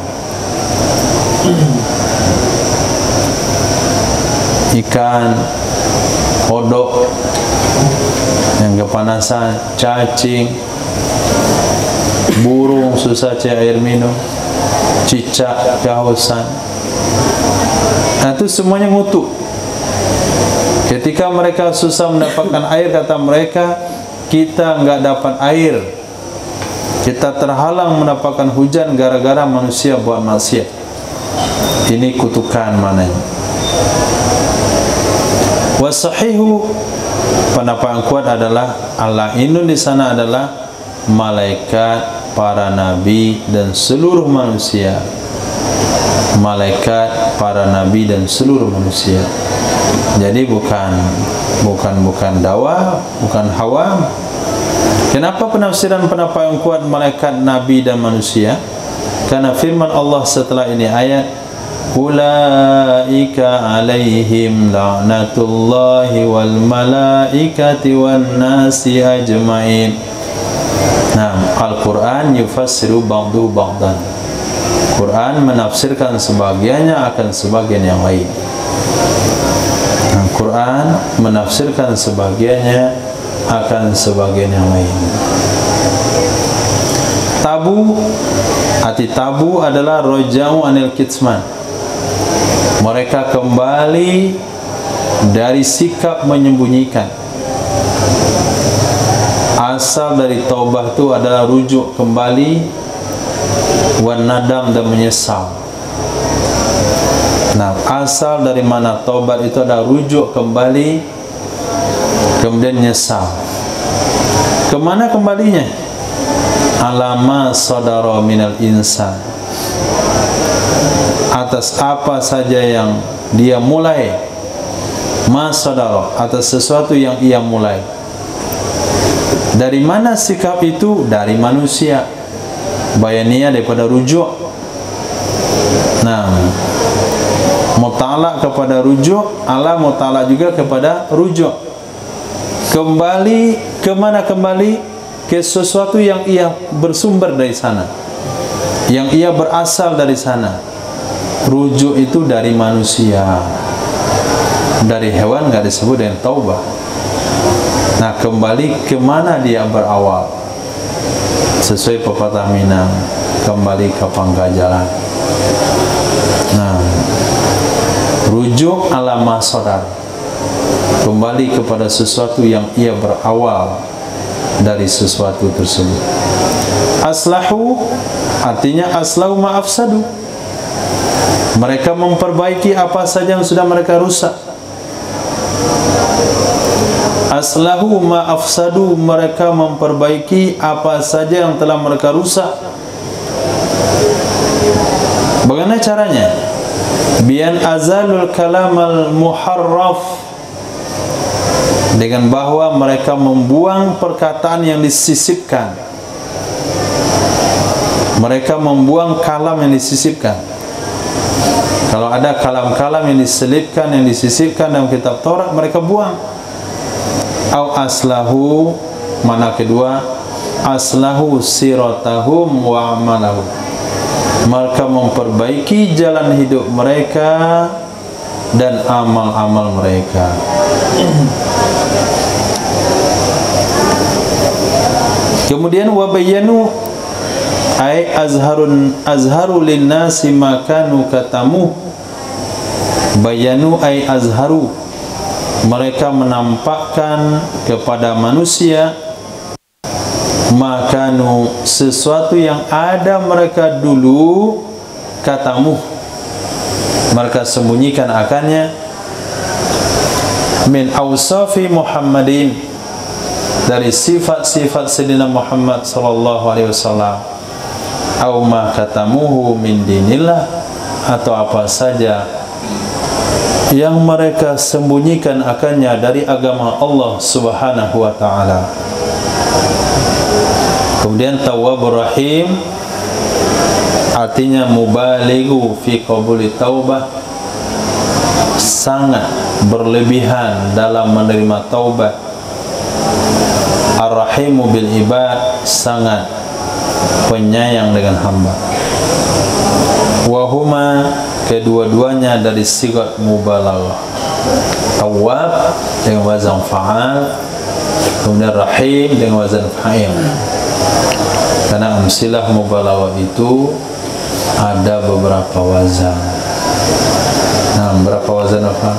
Ikan, kodok yang kepanasan, cacing, burung susah cari air minum, cicak kehausan. Nah, itu semuanya ngutuk. Ketika mereka susah mendapatkan air, kata mereka, kita enggak dapat air, kita terhalang mendapatkan hujan gara-gara manusia buat maksiat. Ini kutukan mananya. Wasahihu, pendapat yang kuat adalah al-la'inun di sana adalah malaikat, para nabi dan seluruh manusia. Malaikat, para nabi dan seluruh manusia. Jadi bukan dawa, bukan hawam. Kenapa penafsiran pendapat yang kuat malaikat, nabi dan manusia? Karena firman Allah setelah ini ayat, ulaika alaihim la'natullahi wal malaikati wan nasi ajmain. Nah, Al-Quran yufassiru ba'duhu ba'dan. Quran menafsirkan sebagiannya akan sebagian yang lain. Nah, Quran menafsirkan sebagiannya akan sebagian yang lain. Tabu, arti tabu adalah roja'u anil kitman. Mereka kembali dari sikap menyembunyikan. Asal dari taubah itu adalah rujuk kembali, wan nadam, dan menyesal. Nah, asal dari mana taubat itu adalah rujuk kembali, kemudian nyesal. Kemana kembalinya? Alama sadara minal insan, atas apa saja yang dia mulai. Masadara, atas sesuatu yang ia mulai. Dari mana sikap itu? Dari manusia. Bayaniya daripada rujuk. Nah, mutala kepada rujuk, ala mutala juga kepada rujuk. Kembali kemana? Kembali ke sesuatu yang ia bersumber dari sana, yang ia berasal dari sana. Rujuk itu dari manusia. Dari hewan nggak disebut dengan taubah. Nah, kembali kemana dia berawal? Sesuai pepatah Minang, kembali ke pangkal jalan. Nah, rujuk ala masadar, kembali kepada sesuatu yang ia berawal dari sesuatu tersebut. Aslahu, artinya aslahu ma'afsadu, mereka memperbaiki apa saja yang sudah mereka rusak. Aslahu ma'afsadu, mereka memperbaiki apa saja yang telah mereka rusak. Bagaimana caranya? Bian azalul kalamal muharraf, dengan bahwa mereka membuang perkataan yang disisipkan. Mereka membuang kalam yang disisipkan. Kalau ada kalam-kalam yang diselipkan, yang disisipkan dalam kitab Taurat, mereka buang. Au aslahu, mana kedua, aslahu siratahum wa amalahum, mereka memperbaiki jalan hidup mereka dan amal-amal mereka. Kemudian wabayanu ay azharu linnasi makanu katamu. Bayanu ay azharu, mereka menampakkan kepada manusia makanu, sesuatu yang ada mereka dulu, katamu, mereka sembunyikan akannya, min awsafi Muhammadin, dari sifat-sifat Sayyidina Muhammad sallallahu alaihi wasallam, au ma katamuhu min dinillah, atau apa saja yang mereka sembunyikan akannya dari agama Allah Subhanahu wa taala. Kemudian Tawwabur Rahim artinya mubalighu fi qabuli taubah, sangat berlebihan dalam menerima taubat. Ar-Rahimu bil ibad, sangat penyayang dengan hamba. Wahuma, kedua-duanya dari sigat mubalaghah. Tawwab dengan wazan fa'al, kemudian Rahim dengan wazan fa'il. Karena amsilah mubalaghah itu ada beberapa wazan. Nah, berapa wazan apa?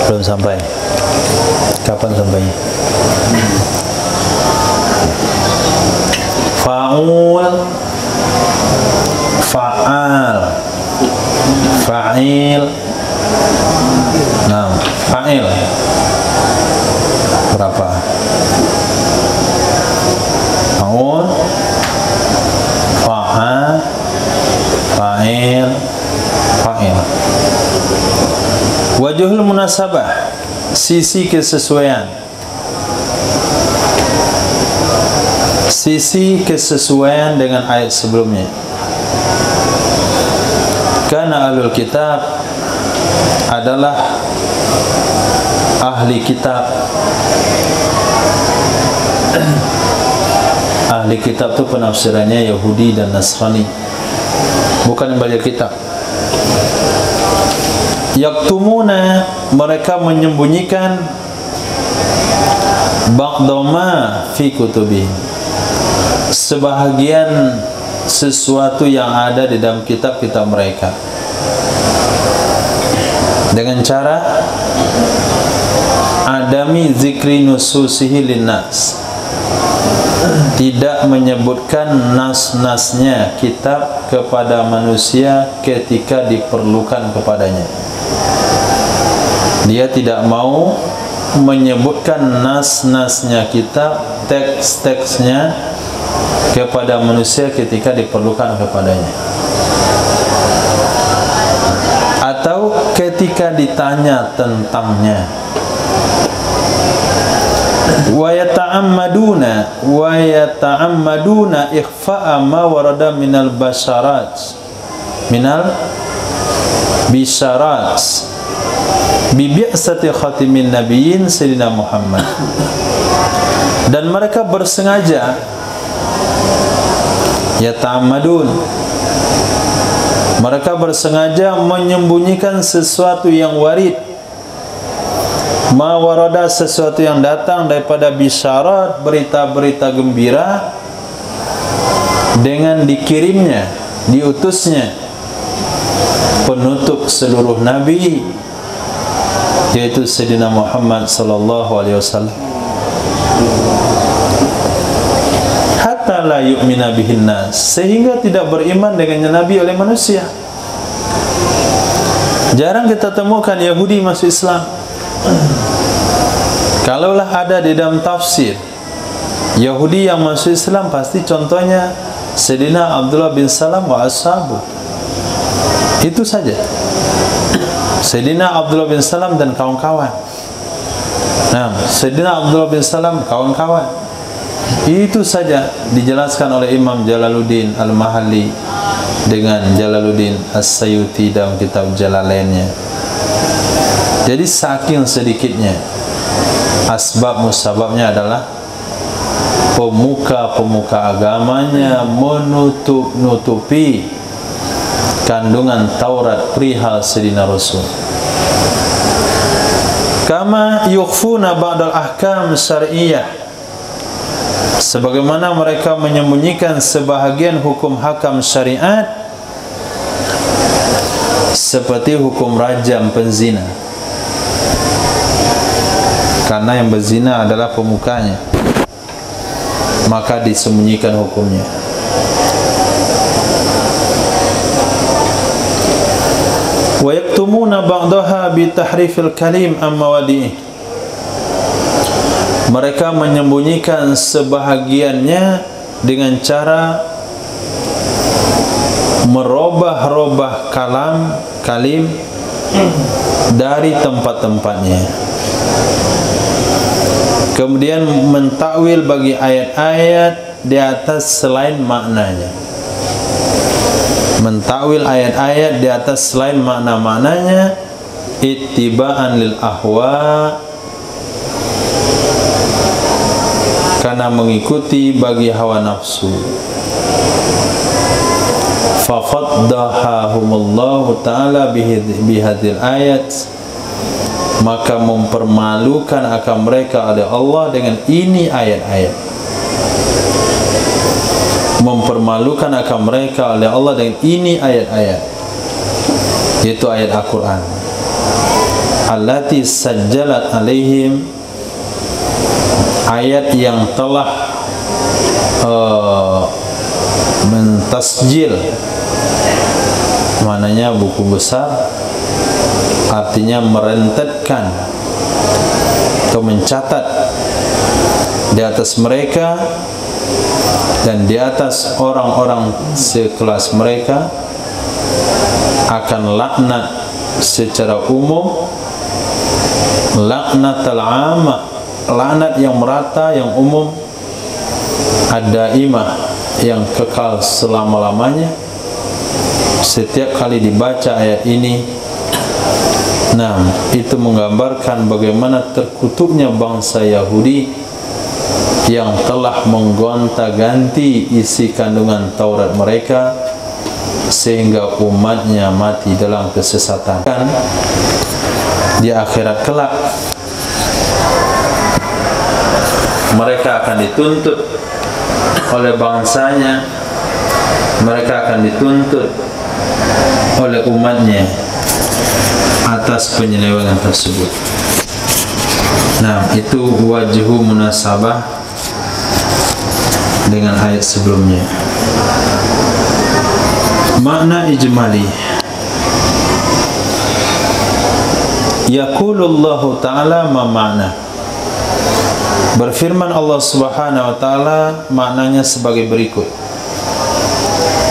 Belum sampai. Kapan sampainya? Fa'ul, fa'al, fa'il. Nah, fa'il berapa? Fa'ul, fa'al, fa'il, fa'il. Wajhul munasabah, sisi kesesuaian. Sisi kesesuaian dengan ayat sebelumnya. Karena ahlul kitab adalah ahli kitab. Ahli kitab itu penafsirannya Yahudi dan Nasrani, bukan yang baca kitab. Yaktumuna, mereka menyembunyikan ba'dama fi kutubi, sebahagian sesuatu yang ada di dalam kitab-kitab mereka, dengan cara adami zikri nususihi linnas, tidak menyebutkan nas-nasnya kitab kepada manusia ketika diperlukan kepadanya. Dia tidak mau menyebutkan nas-nasnya kitab, teks-teksnya kepada manusia ketika diperlukan kepadanya, atau ketika ditanya tentangnya. Wa yata'ammaduna ikhfa'a ma warada minal basharat, minal bisharat bibi'sati khatimin nabiyyin Sayyidina Muhammad. Dan mereka bersengaja, yata'ammadun, mereka bersengaja menyembunyikan sesuatu yang warid, ma warada, sesuatu yang datang daripada bisyarat, berita-berita gembira, dengan dikirimnya, diutusnya penutup seluruh nabi, yaitu Sayyidina Muhammad sallallahu alaihi wasallam, hatta la yu'mina bihin nas, sehingga tidak beriman dengannya nabi oleh manusia. Jarang kita temukan Yahudi masuk Islam. Kalaulah ada di dalam tafsir Yahudi yang masuk Islam, pasti contohnya Sayyidina Abdullah bin Salam wa ashabu. Itu saja, Sayyidina Abdullah bin Salam dan kawan-kawan. Nah, Sayyidina Abdullah bin Salam kawan-kawan. Itu saja dijelaskan oleh Imam Jalaluddin Al-Mahalli dengan Jalaluddin As-Sayuti dalam kitab Jalalainnya. Jadi saking sedikitnya, asbab musababnya adalah pemuka-pemuka agamanya menutup-nutupi kandungan Taurat perihal Sayyidina Rasul. Kama yukhfuna ba'dal ahkam syar'iyyah, sebagaimana mereka menyembunyikan sebahagian hukum hakam syariat, seperti hukum rajam penzina, karena yang berzina adalah pemukanya, maka disembunyikan hukumnya. wa yaktumuna ba'daha bi tahrifil kalim am mawadi'ih. Mereka menyembunyikan sebahagiannya dengan cara merubah-rubah kalim dari tempat-tempatnya. Kemudian mentakwil bagi ayat-ayat di atas selain maknanya. Mentakwil ayat-ayat di atas selain makna-maknanya, ittiba'an lil ahwa, karena mengikuti bagi hawa nafsu. Fafaddahahumullahu ta'ala bihadil ayat, maka mempermalukan akan mereka oleh Allah dengan ini ayat-ayat. Mempermalukan akan mereka oleh Allah dengan ini ayat-ayat, yaitu ayat Al-Quran. Allati sajjalat alaihim, ayat yang telah mentasjil, maknanya buku besar, artinya merentetkan atau mencatat di atas mereka dan di atas orang-orang sekelas mereka akan laknat secara umum, laknat al-'amma, laknat yang merata, yang umum, ad-daimah, yang kekal selama-lamanya. Setiap kali dibaca ayat ini, nah, itu menggambarkan bagaimana terkutuknya bangsa Yahudi yang telah menggonta-ganti isi kandungan Taurat mereka sehingga umatnya mati dalam kesesatan. Di akhirat kelak mereka akan dituntut oleh bangsanya, mereka akan dituntut oleh umatnya atas penyelewengan tersebut. Nah, itu wajhu munasabah dengan ayat sebelumnya. Makna ijmali, yaqulullahu ta'ala ma ma'na, berfirman Allah Subhanahu wa ta'ala maknanya sebagai berikut.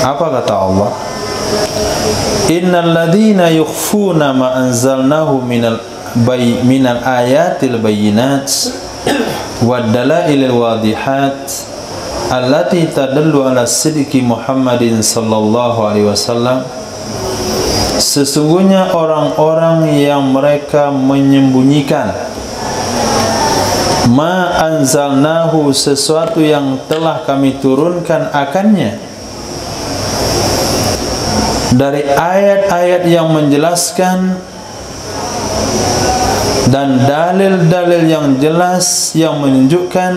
Apa kata Allah? Innal ladhina yukhfuna ma anzalnahu minal ayatil bayyinat wad dalailil wadihat allati tadullu ala sidqi Muhammadin sallallahu alaihi wasallam. Sesungguhnya orang-orang yang mereka menyembunyikan ma anzalnahu, sesuatu yang telah kami turunkan akannya, dari ayat-ayat yang menjelaskan dan dalil-dalil yang jelas yang menunjukkan,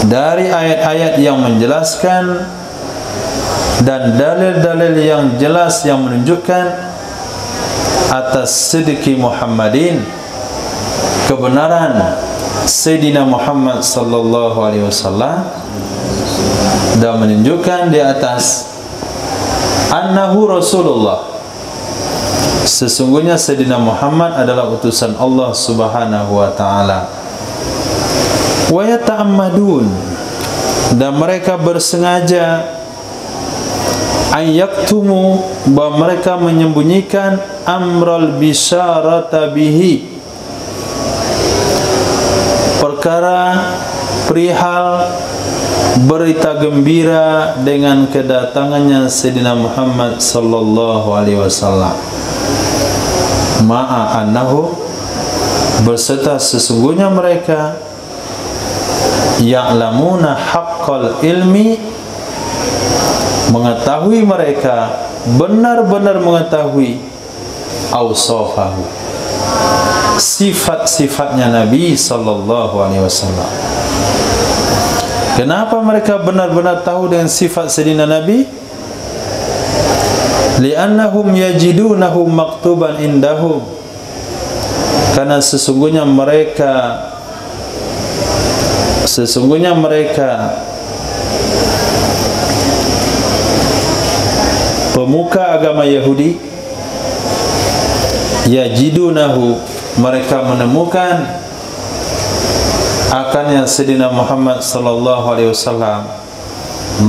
dari ayat-ayat yang menjelaskan dan dalil-dalil yang jelas yang menunjukkan atas sidqi Muhammadin, kebenaran Sayyidina Muhammad sallallahu alaihi wasallam, dan menunjukkan di atas annahu Rasulullah, sesungguhnya Sayyidina Muhammad adalah utusan Allah Subhanahu wa ta'ala. Wa yata'ammadun, dan mereka bersengaja ayyaktumu, bahwa mereka menyembunyikan amral bisyarata bihi, perkara perihal berita gembira dengan kedatangannya Sayyidina Muhammad sallallahu alaihi wasallam. Ma'a annahu, berserta sesungguhnya mereka ya'lamuna haqqal ilmi, mengetahui mereka, benar-benar mengetahui awsafahu, sifat-sifatnya Nabi sallallahu alaihi wasallam. Kenapa mereka benar-benar tahu dengan sifat Sayyidina Nabi? Li'annahum yajidunahu maktuban indahum, karena sesungguhnya mereka pemuka agama Yahudi, yajidunahu, mereka menemukan akannya Sayyidina Muhammad sallallahu alaihi wasallam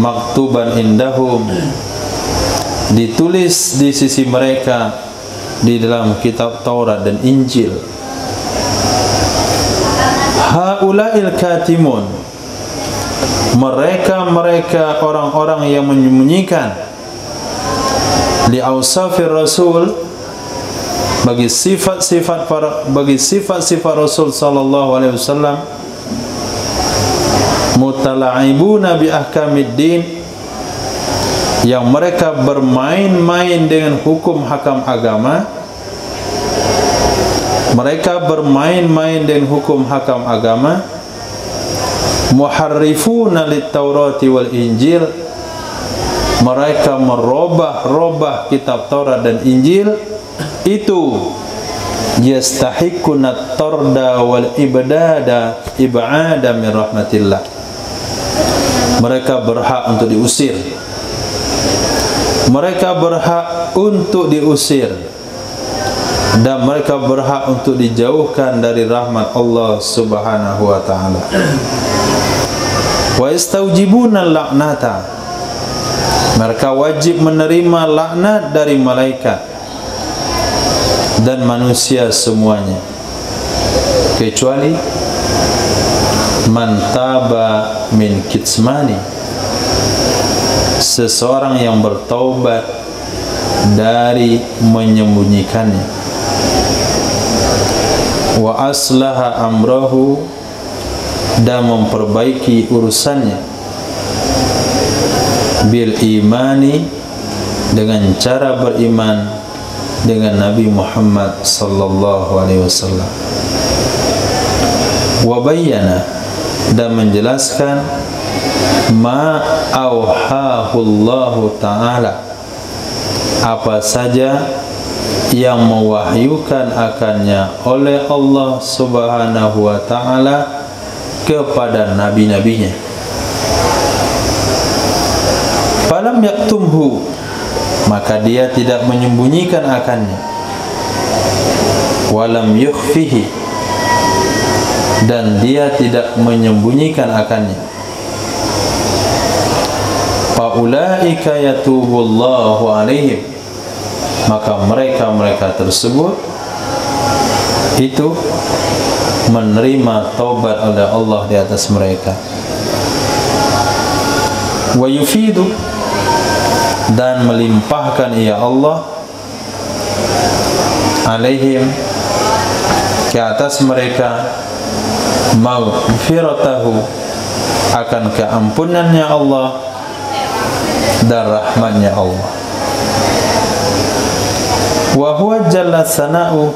maktuban indahum, ditulis di sisi mereka di dalam kitab Taurat dan Injil. Haula'il katimun, mereka orang-orang yang menyembunyikan li ausafir rasul, bagi sifat-sifat Rasul sallallahu alaihi wasallam, mutala'ibuna bi ahkamiddin, yang mereka bermain-main dengan hukum hakam agama, muharrifuna lit-taurati wal injil, mereka merubah kitab Taurat dan Injil. Itu yastahiquna tarda wal ibada min rahmatillah, mereka berhak untuk diusir, dan mereka berhak untuk dijauhkan dari rahmat Allah subhanahu wa ta'ala. Wa yastaujibuna la'nata, mereka wajib menerima laknat dari malaikat dan manusia semuanya, kecuali man taba min kitsmani, seseorang yang bertaubat dari menyembunyikannya, wa aslaha amrahu, dan memperbaiki urusannya, bil imani, dengan cara beriman dengan Nabi Muhammad sallallahu alaihi wasallam, wa bayyana, dan menjelaskan ma auhahu Allah ta'ala, apa saja yang mewahyukan akannya oleh Allah subhanahu wa ta'ala kepada nabi-nabinya. Falam yaktumhu, maka dia tidak menyembunyikan akannya. Walam yukhfihi, dan dia tidak menyembunyikan akannya. Faulaika yatubullahu alaihim, maka mereka tersebut itu menerima taubat oleh Allah di atas mereka. Wa yufidu, dan melimpahkan ia Allah alaihim, ke atas mereka, maghfiratahu, akan keampunannya Allah dan rahmatnya Allah. Wa huwa jalla sana'u,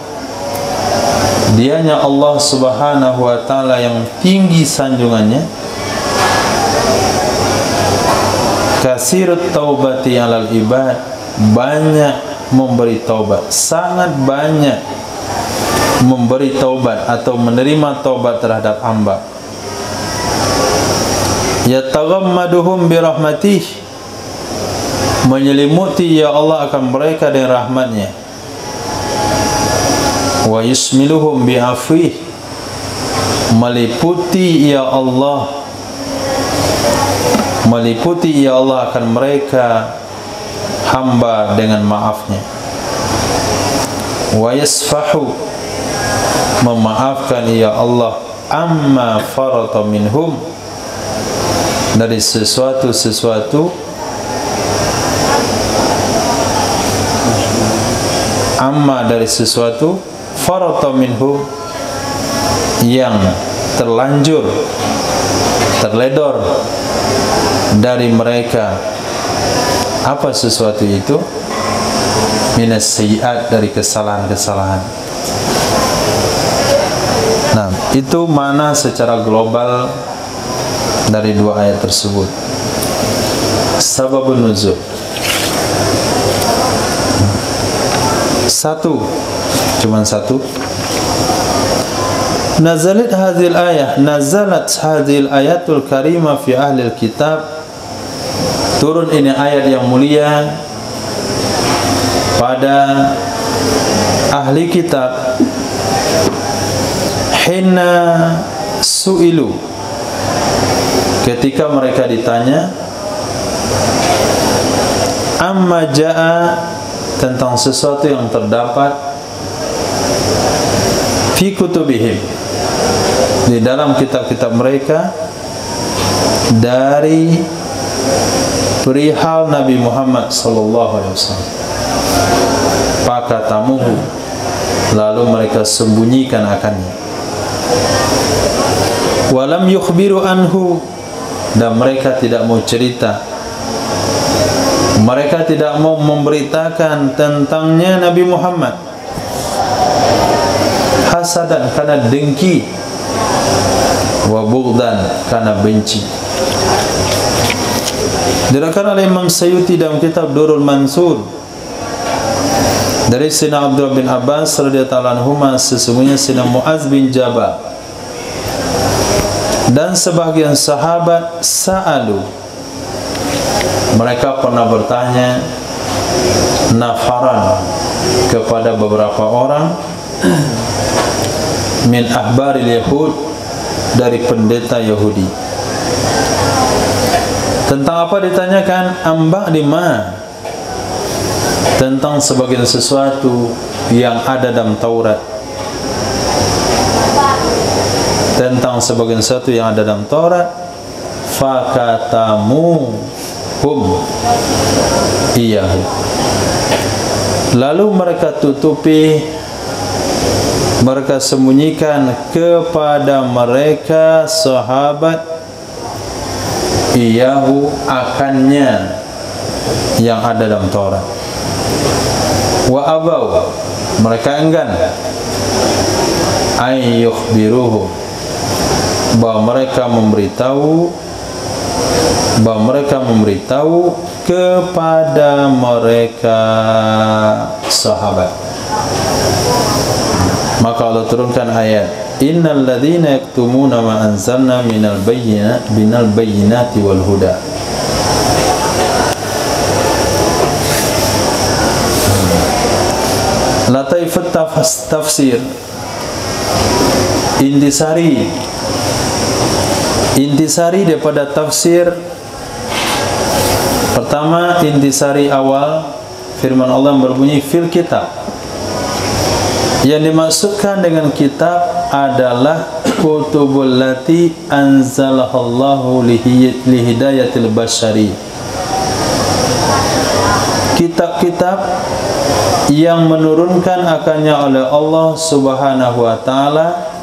dianya Allah subhanahu wa ta'ala yang tinggi sanjungannya, kasirut taubati alal ibad, banyak memberi taubat, sangat banyak memberi taubat atau menerima taubat terhadap hamba. Yataghammaduhum birahmatih, menyelimuti ya Allah akan mereka dengan rahmatnya. Wa yusmiluhum bi'afwih, meliputi ya Allah akan mereka hamba dengan maafnya. Wa yasfahu, memaafkan ya Allah amma farata minhum, dari sesuatu amma, dari sesuatu farata minhum, yang terlanjur, terledor dari mereka. Apa sesuatu itu? Minas sayyiat, dari kesalahan-kesalahan. Nah, itu makna secara global dari dua ayat tersebut. Sababun nuzul. Cuman satu. Nazalat hadhil ayatul karimah fi ahli kitab. Turun ini ayat yang mulia pada ahli kitab hina su'ilu, ketika mereka ditanya amma ja'a, tentang sesuatu yang terdapat fi kutubihim, di dalam kitab-kitab mereka, dari perihal Nabi Muhammad sallallahu alaihi wasallam. Fakatamuhu, lalu mereka sembunyikan akannya. Walam yukhbiru anhu, dan mereka tidak mau cerita, mereka tidak mau memberitakan tentangnya Nabi Muhammad. Hasadan, karena dengki, wa bughdan, karena benci. Diriwayatkan oleh Imam Sayyuti dalam kitab Durrul Mansur dari Sayyidina Abdullah bin Abbas radhiyallahu anhuma, sesungguhnya Sayyidina Muaz bin Jabal dan sebagian sahabat sa'alu, mereka pernah bertanya nafaran, kepada beberapa orang min ahbaril yahud, dari pendeta Yahudi. Tentang apa ditanyakan? Amba lima, tentang sebagian sesuatu yang ada dalam Taurat, tentang sebagian sesuatu yang ada dalam Taurat. Fakatamu hum iyahu, lalu mereka tutupi, mereka sembunyikan kepada mereka sahabat iyahu, akannya yang ada dalam Taurat. Wa abau, mereka enggan ayyukhbiruhu, bahwa mereka memberitahu kepada mereka sahabat. Maka Allah turunkan ayat, innal ladzina yaktumuna ma anzalna minal bayyinati wal huda. Lataifat tafsir, intisari daripada tafsir. Pertama, intisari awal firman Allah yang berbunyi fil kitab. Yang dimaksudkan dengan kitab adalah kutubul lati anzalahallahu lihidayatil basyari, kitab-kitab yang menurunkan akannya oleh Allah Subhanahu wa ta'ala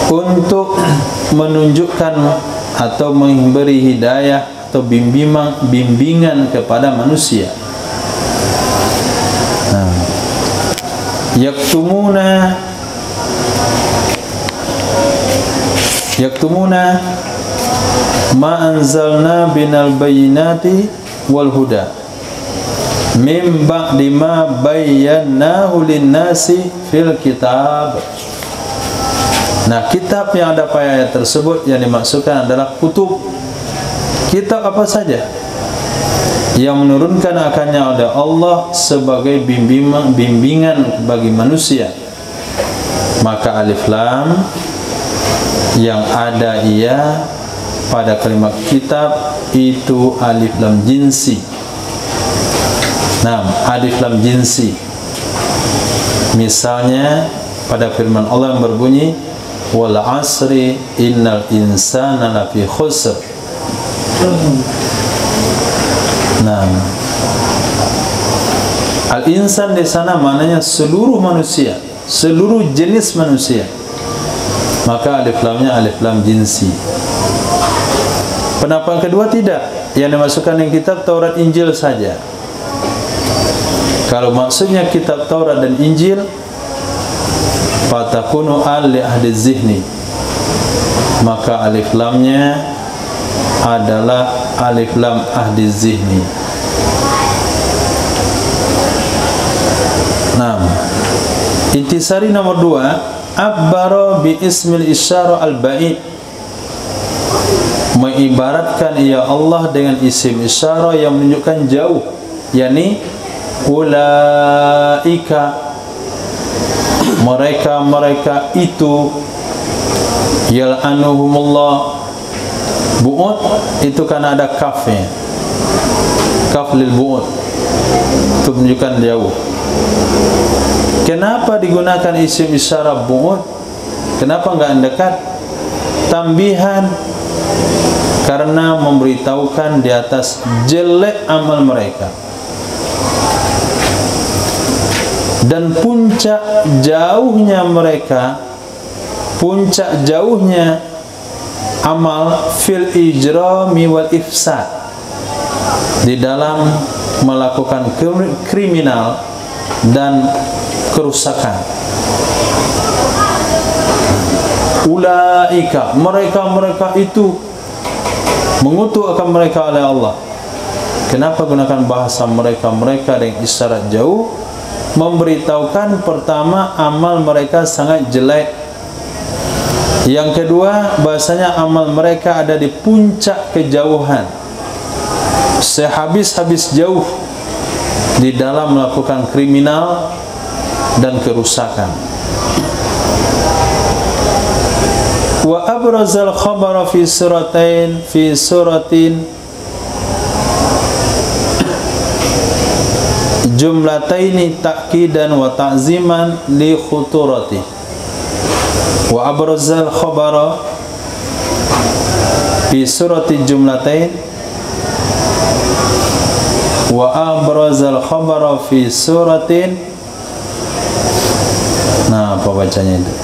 untuk menunjukkan atau memberi hidayah atau bimbingan kepada manusia. Yaktumuna ma anzalna binal bayyinati wal huda mim ba'di ma bayyanahu lin-nasi fil kitab. Nah, kitab yang ada pada ayat tersebut yang dimaksudkan adalah kutub. Kitab apa saja yang menurunkan akannya oleh Allah sebagai bimbingan bagi manusia. Maka alif lam yang ada ia pada kalimat kitab itu alif lam jinsi. Nah, alif lam jinsi. Misalnya pada firman Allah yang berbunyi wal asri innal insana lafi khusr. Nah, al-insan di sana maknanya seluruh manusia, seluruh jenis manusia. Maka alif lamnya alif lam jinsi. Pendapat kedua tidak, yang dimasukkan yang kitab Taurat Injil saja. Kalau maksudnya kitab Taurat dan Injil, fatakunu li ahli zihni, maka alif lamnya adalah alif lam ahli zihni. Nah, intisari nomor 2, abbaro bi ismil isyara al-ba'id, mengibaratkan ya Allah dengan isim isyara yang menunjukkan jauh, yakni ulaika, mereka itu, yal'anuhumullah. Bu'ud itu karena ada kafnya, kaf lil bu'ud, itu menunjukkan jauh. Kenapa digunakan isim isyarah bu'ud? Kenapa enggak dekat? Tambihan, karena memberitahukan di atas jelek amal mereka. Dan puncak jauhnya mereka, puncak jauhnya amal fil ijrami wal ifsad, di dalam melakukan kriminal dan kerusakan. Ulaika, mereka itu, mengutuk akan mereka oleh Allah. Kenapa gunakan bahasa mereka dengan isyarat jauh? Memberitahukan pertama amal mereka sangat jelek. Yang kedua, bahasanya amal mereka ada di puncak kejauhan, sehabis-habis jauh di dalam melakukan kriminal dan kerusakan. Wa abrazal khabara fi suratin jumlataini ta'kidan wa ta'ziman li khuturati. Wa abrazal khabara fi surati jumlatain wa abrazal khabara fi suratin. Nah, apa bacanya itu?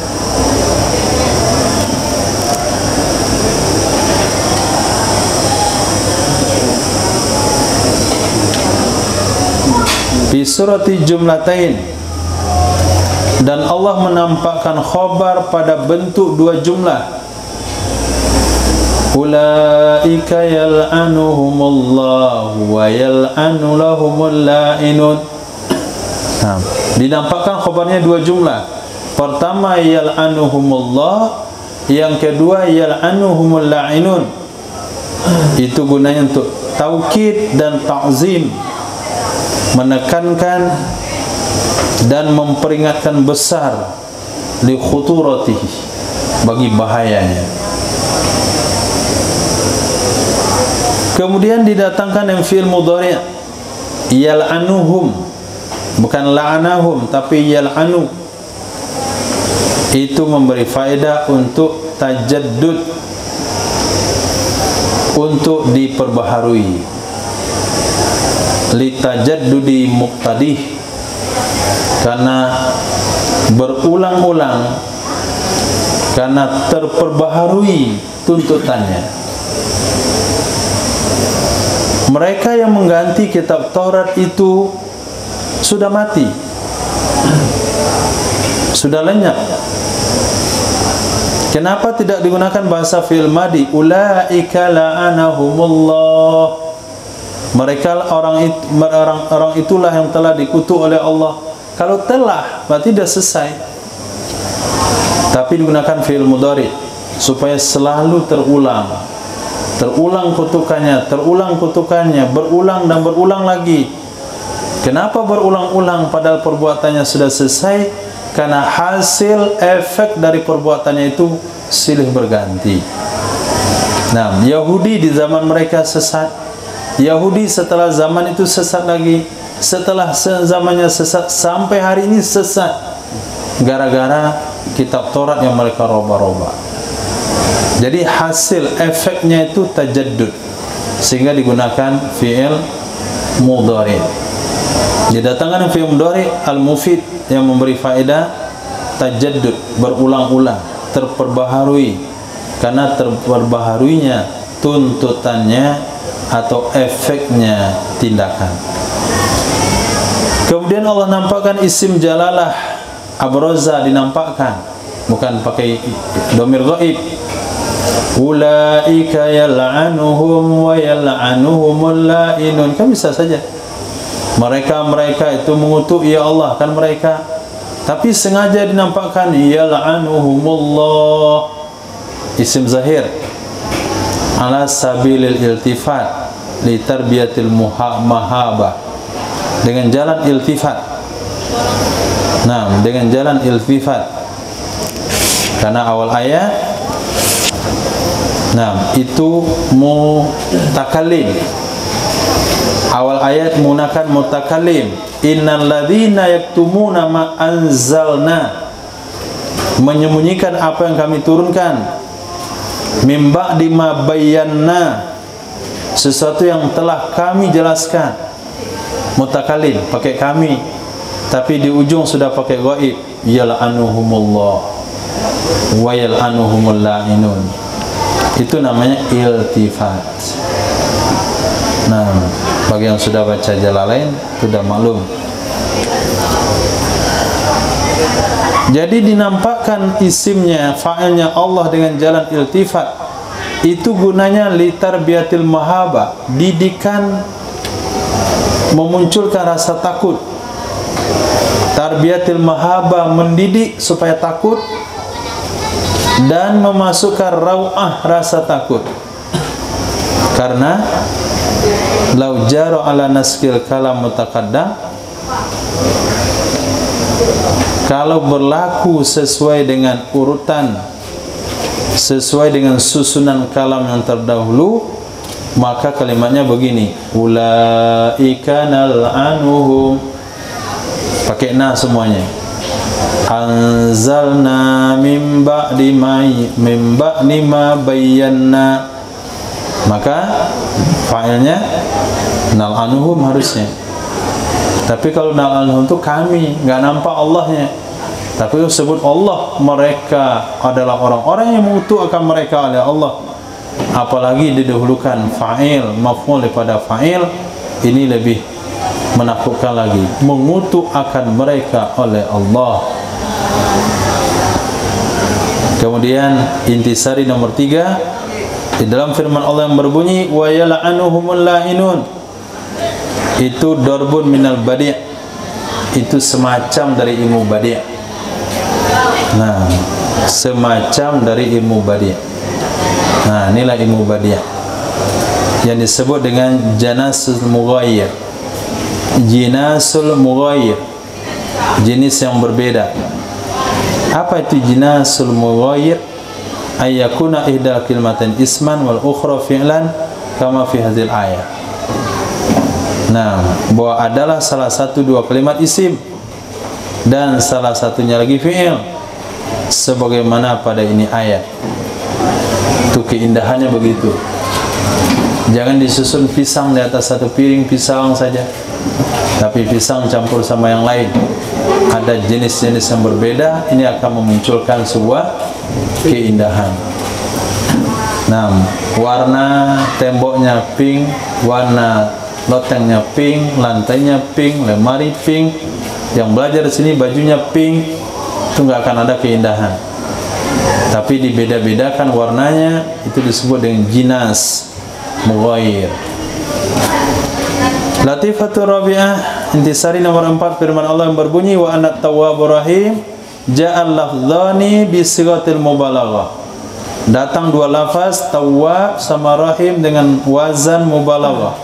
Fi surati jumlatain, dan Allah menampakkan khabar pada bentuk dua jumlah. Ulaika yal'anuhumullahu wa yal'anu lahumul la'inun. Nah, dinampakkan khabarnya dua jumlah. Pertama yal'anuhumullah, yang kedua yal'anuhumul la'inun. Itu gunanya untuk taukid dan ta'zim, menekankan dan memperingatkan besar li khuturatihi, bagi bahayanya. Kemudian didatangkan yang fi'il mudhari' yal'anuhum, bukan la'anahum tapi yal'anu. Itu memberi faedah untuk tajaddud, untuk diperbaharui, litajaddudi muqtadih, karena berulang-ulang, karena terperbaharui tuntutannya. Mereka yang mengganti kitab Taurat itu sudah mati, sudah lenyap. Kenapa tidak digunakan bahasa fi'il madi? Ulaika la'anahumullah. Mereka orang itulah yang telah dikutuk oleh Allah. Kalau telah, berarti dah selesai. Tapi digunakan fi'il mudhari supaya selalu terulang kutukannya, berulang dan berulang lagi. Kenapa berulang-ulang padahal perbuatannya sudah selesai? Karena hasil efek dari perbuatannya itu silih berganti. Nah, Yahudi di zaman mereka sesat, Yahudi setelah zaman itu sesat lagi, setelah zamannya sesat, sampai hari ini sesat, gara-gara kitab Taurat yang mereka roba-roba. Jadi hasil efeknya itu tajaddud, sehingga digunakan fi'il mudhari. Didatangkan fi'il mudhari al-mufid, yang memberi faedah tajaddud, berulang-ulang, terperbaharui, karena terperbaharuinya tuntutannya atau efeknya tindakan. Kemudian Allah nampakkan isim jalalah, abraza dinampakkan, bukan pakai dhamir ghaib. Ulaika yal'anuhum wa yal'anuhumul la'inun, kan bisa saja. Mereka itu mengutuk ya Allah, kan mereka, tapi sengaja dinampakkan yal'anuhumullah, isim zahir ala sabilil iltifat li tarbiyatil mahabah, dengan jalan iltifat. Nah, dengan jalan iltifat. Karena awal ayat, nah, itu mutakallim. Awal ayat menggunakan mutakallim. Innal ladzina yaktumuna ma anzalna, menyembunyikan apa yang kami turunkan, mim ba'di ma bayyana, sesuatu yang telah kami jelaskan. Mutakallim pakai kami, tapi di ujung sudah pakai ghaib. Yal'anuhumullah wa yal'anuhumul la'inun. Itu namanya iltifat. Nah, bagi yang sudah baca Jalalain sudah maklum. Jadi dinampakkan isimnya, fa'ilnya Allah dengan jalan iltifat. Itu gunanya litarbiyatil mahabah, didikan, memunculkan rasa takut. Tarbiyatil mahabah, mendidik supaya takut, dan memasukkan rau'ah, rasa takut. Karena lau jaro ala naskil kalam mutaqaddam, kalau berlaku sesuai dengan urutan, sesuai dengan susunan kalam yang terdahulu, maka kalimatnya begini, ulaika nal'anuhum, pakai na semuanya. Anzalna mim ba'di ma bayyana, maka fa'ilnya nal'anuhum harusnya. Tapi kalau nal'anuhum itu kami, nggak nampak Allahnya. Tapi sebut Allah, mereka adalah orang-orang yang mengutuk akan mereka oleh Allah. Apalagi didahulukan fa'il, maf'ul daripada fa'il, ini lebih menakutkan lagi. Mengutuk akan mereka oleh Allah. Kemudian intisari nomor 3, di dalam firman Allah yang berbunyi wa yal'anuhumul la'inun, itu darbun minal badi', itu semacam dari ilmu badi'. Nah, semacam dari ilmu badi'. Nah, inilah ilmu badi' yang disebut dengan janasul mughayyir. Jinasul mughayyir, jenis yang berbeda. Apa itu jinasul mughayyir? Ayyakuna ihda kalimatin isman wal ukhra fi'lan kama fi hadhil ayat. Nah, bahwa adalah salah satu dua kalimat isim dan salah satunya lagi fi'il, sebagaimana pada ini ayat. Itu keindahannya begitu. Jangan disusun pisang di atas satu piring pisang saja, tapi pisang campur sama yang lain. Ada jenis-jenis yang berbeda, ini akan memunculkan sebuah keindahan. Nah, warna temboknya pink, warna lotengnya pink, lantainya pink, lemari pink. Yang belajar di sini bajunya pink, itu nggak akan ada keindahan. Tapi dibeda-bedakan warnanya, itu disebut dengan jinas mughayyir. Latifatul Rabi'ah, intisari nomor 4, firman Allah yang berbunyi wa anat tawwabur rahim, ja'al lafdhani bisighatil mubalaghah. Datang dua lafaz tawwab sama rahim dengan wazan mubalaghah.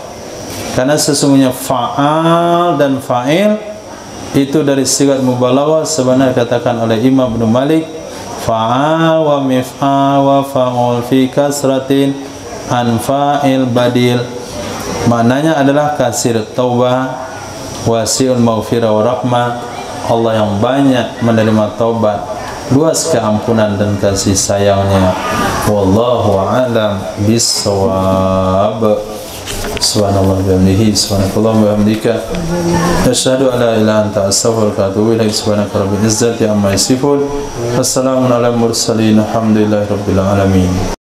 Karena sesungguhnya fa'al dan fa'il itu dari sigat mubalaghah. Sebenarnya katakan oleh Imam Ibn Malik, fa'al wa mif'al wa fa'ul fi kasratin an fa'il badil. Maknanya adalah kasir taubah, wasi'ul maghfirah wa rahmah, Allah yang banyak menerima taubat, luas keampunan dan kasih sayangnya. Wallahu a'lam bissawab. Subhanallah bihamdihi, subhanakallah bihamdika, asyhadu an la ilaha illa anta, astaghfiruka wa atubu ilaik. Subhanaka rabbil izzati amma yasifun, wassalamun ala mursalin, alhamdulillahi rabbil alamin.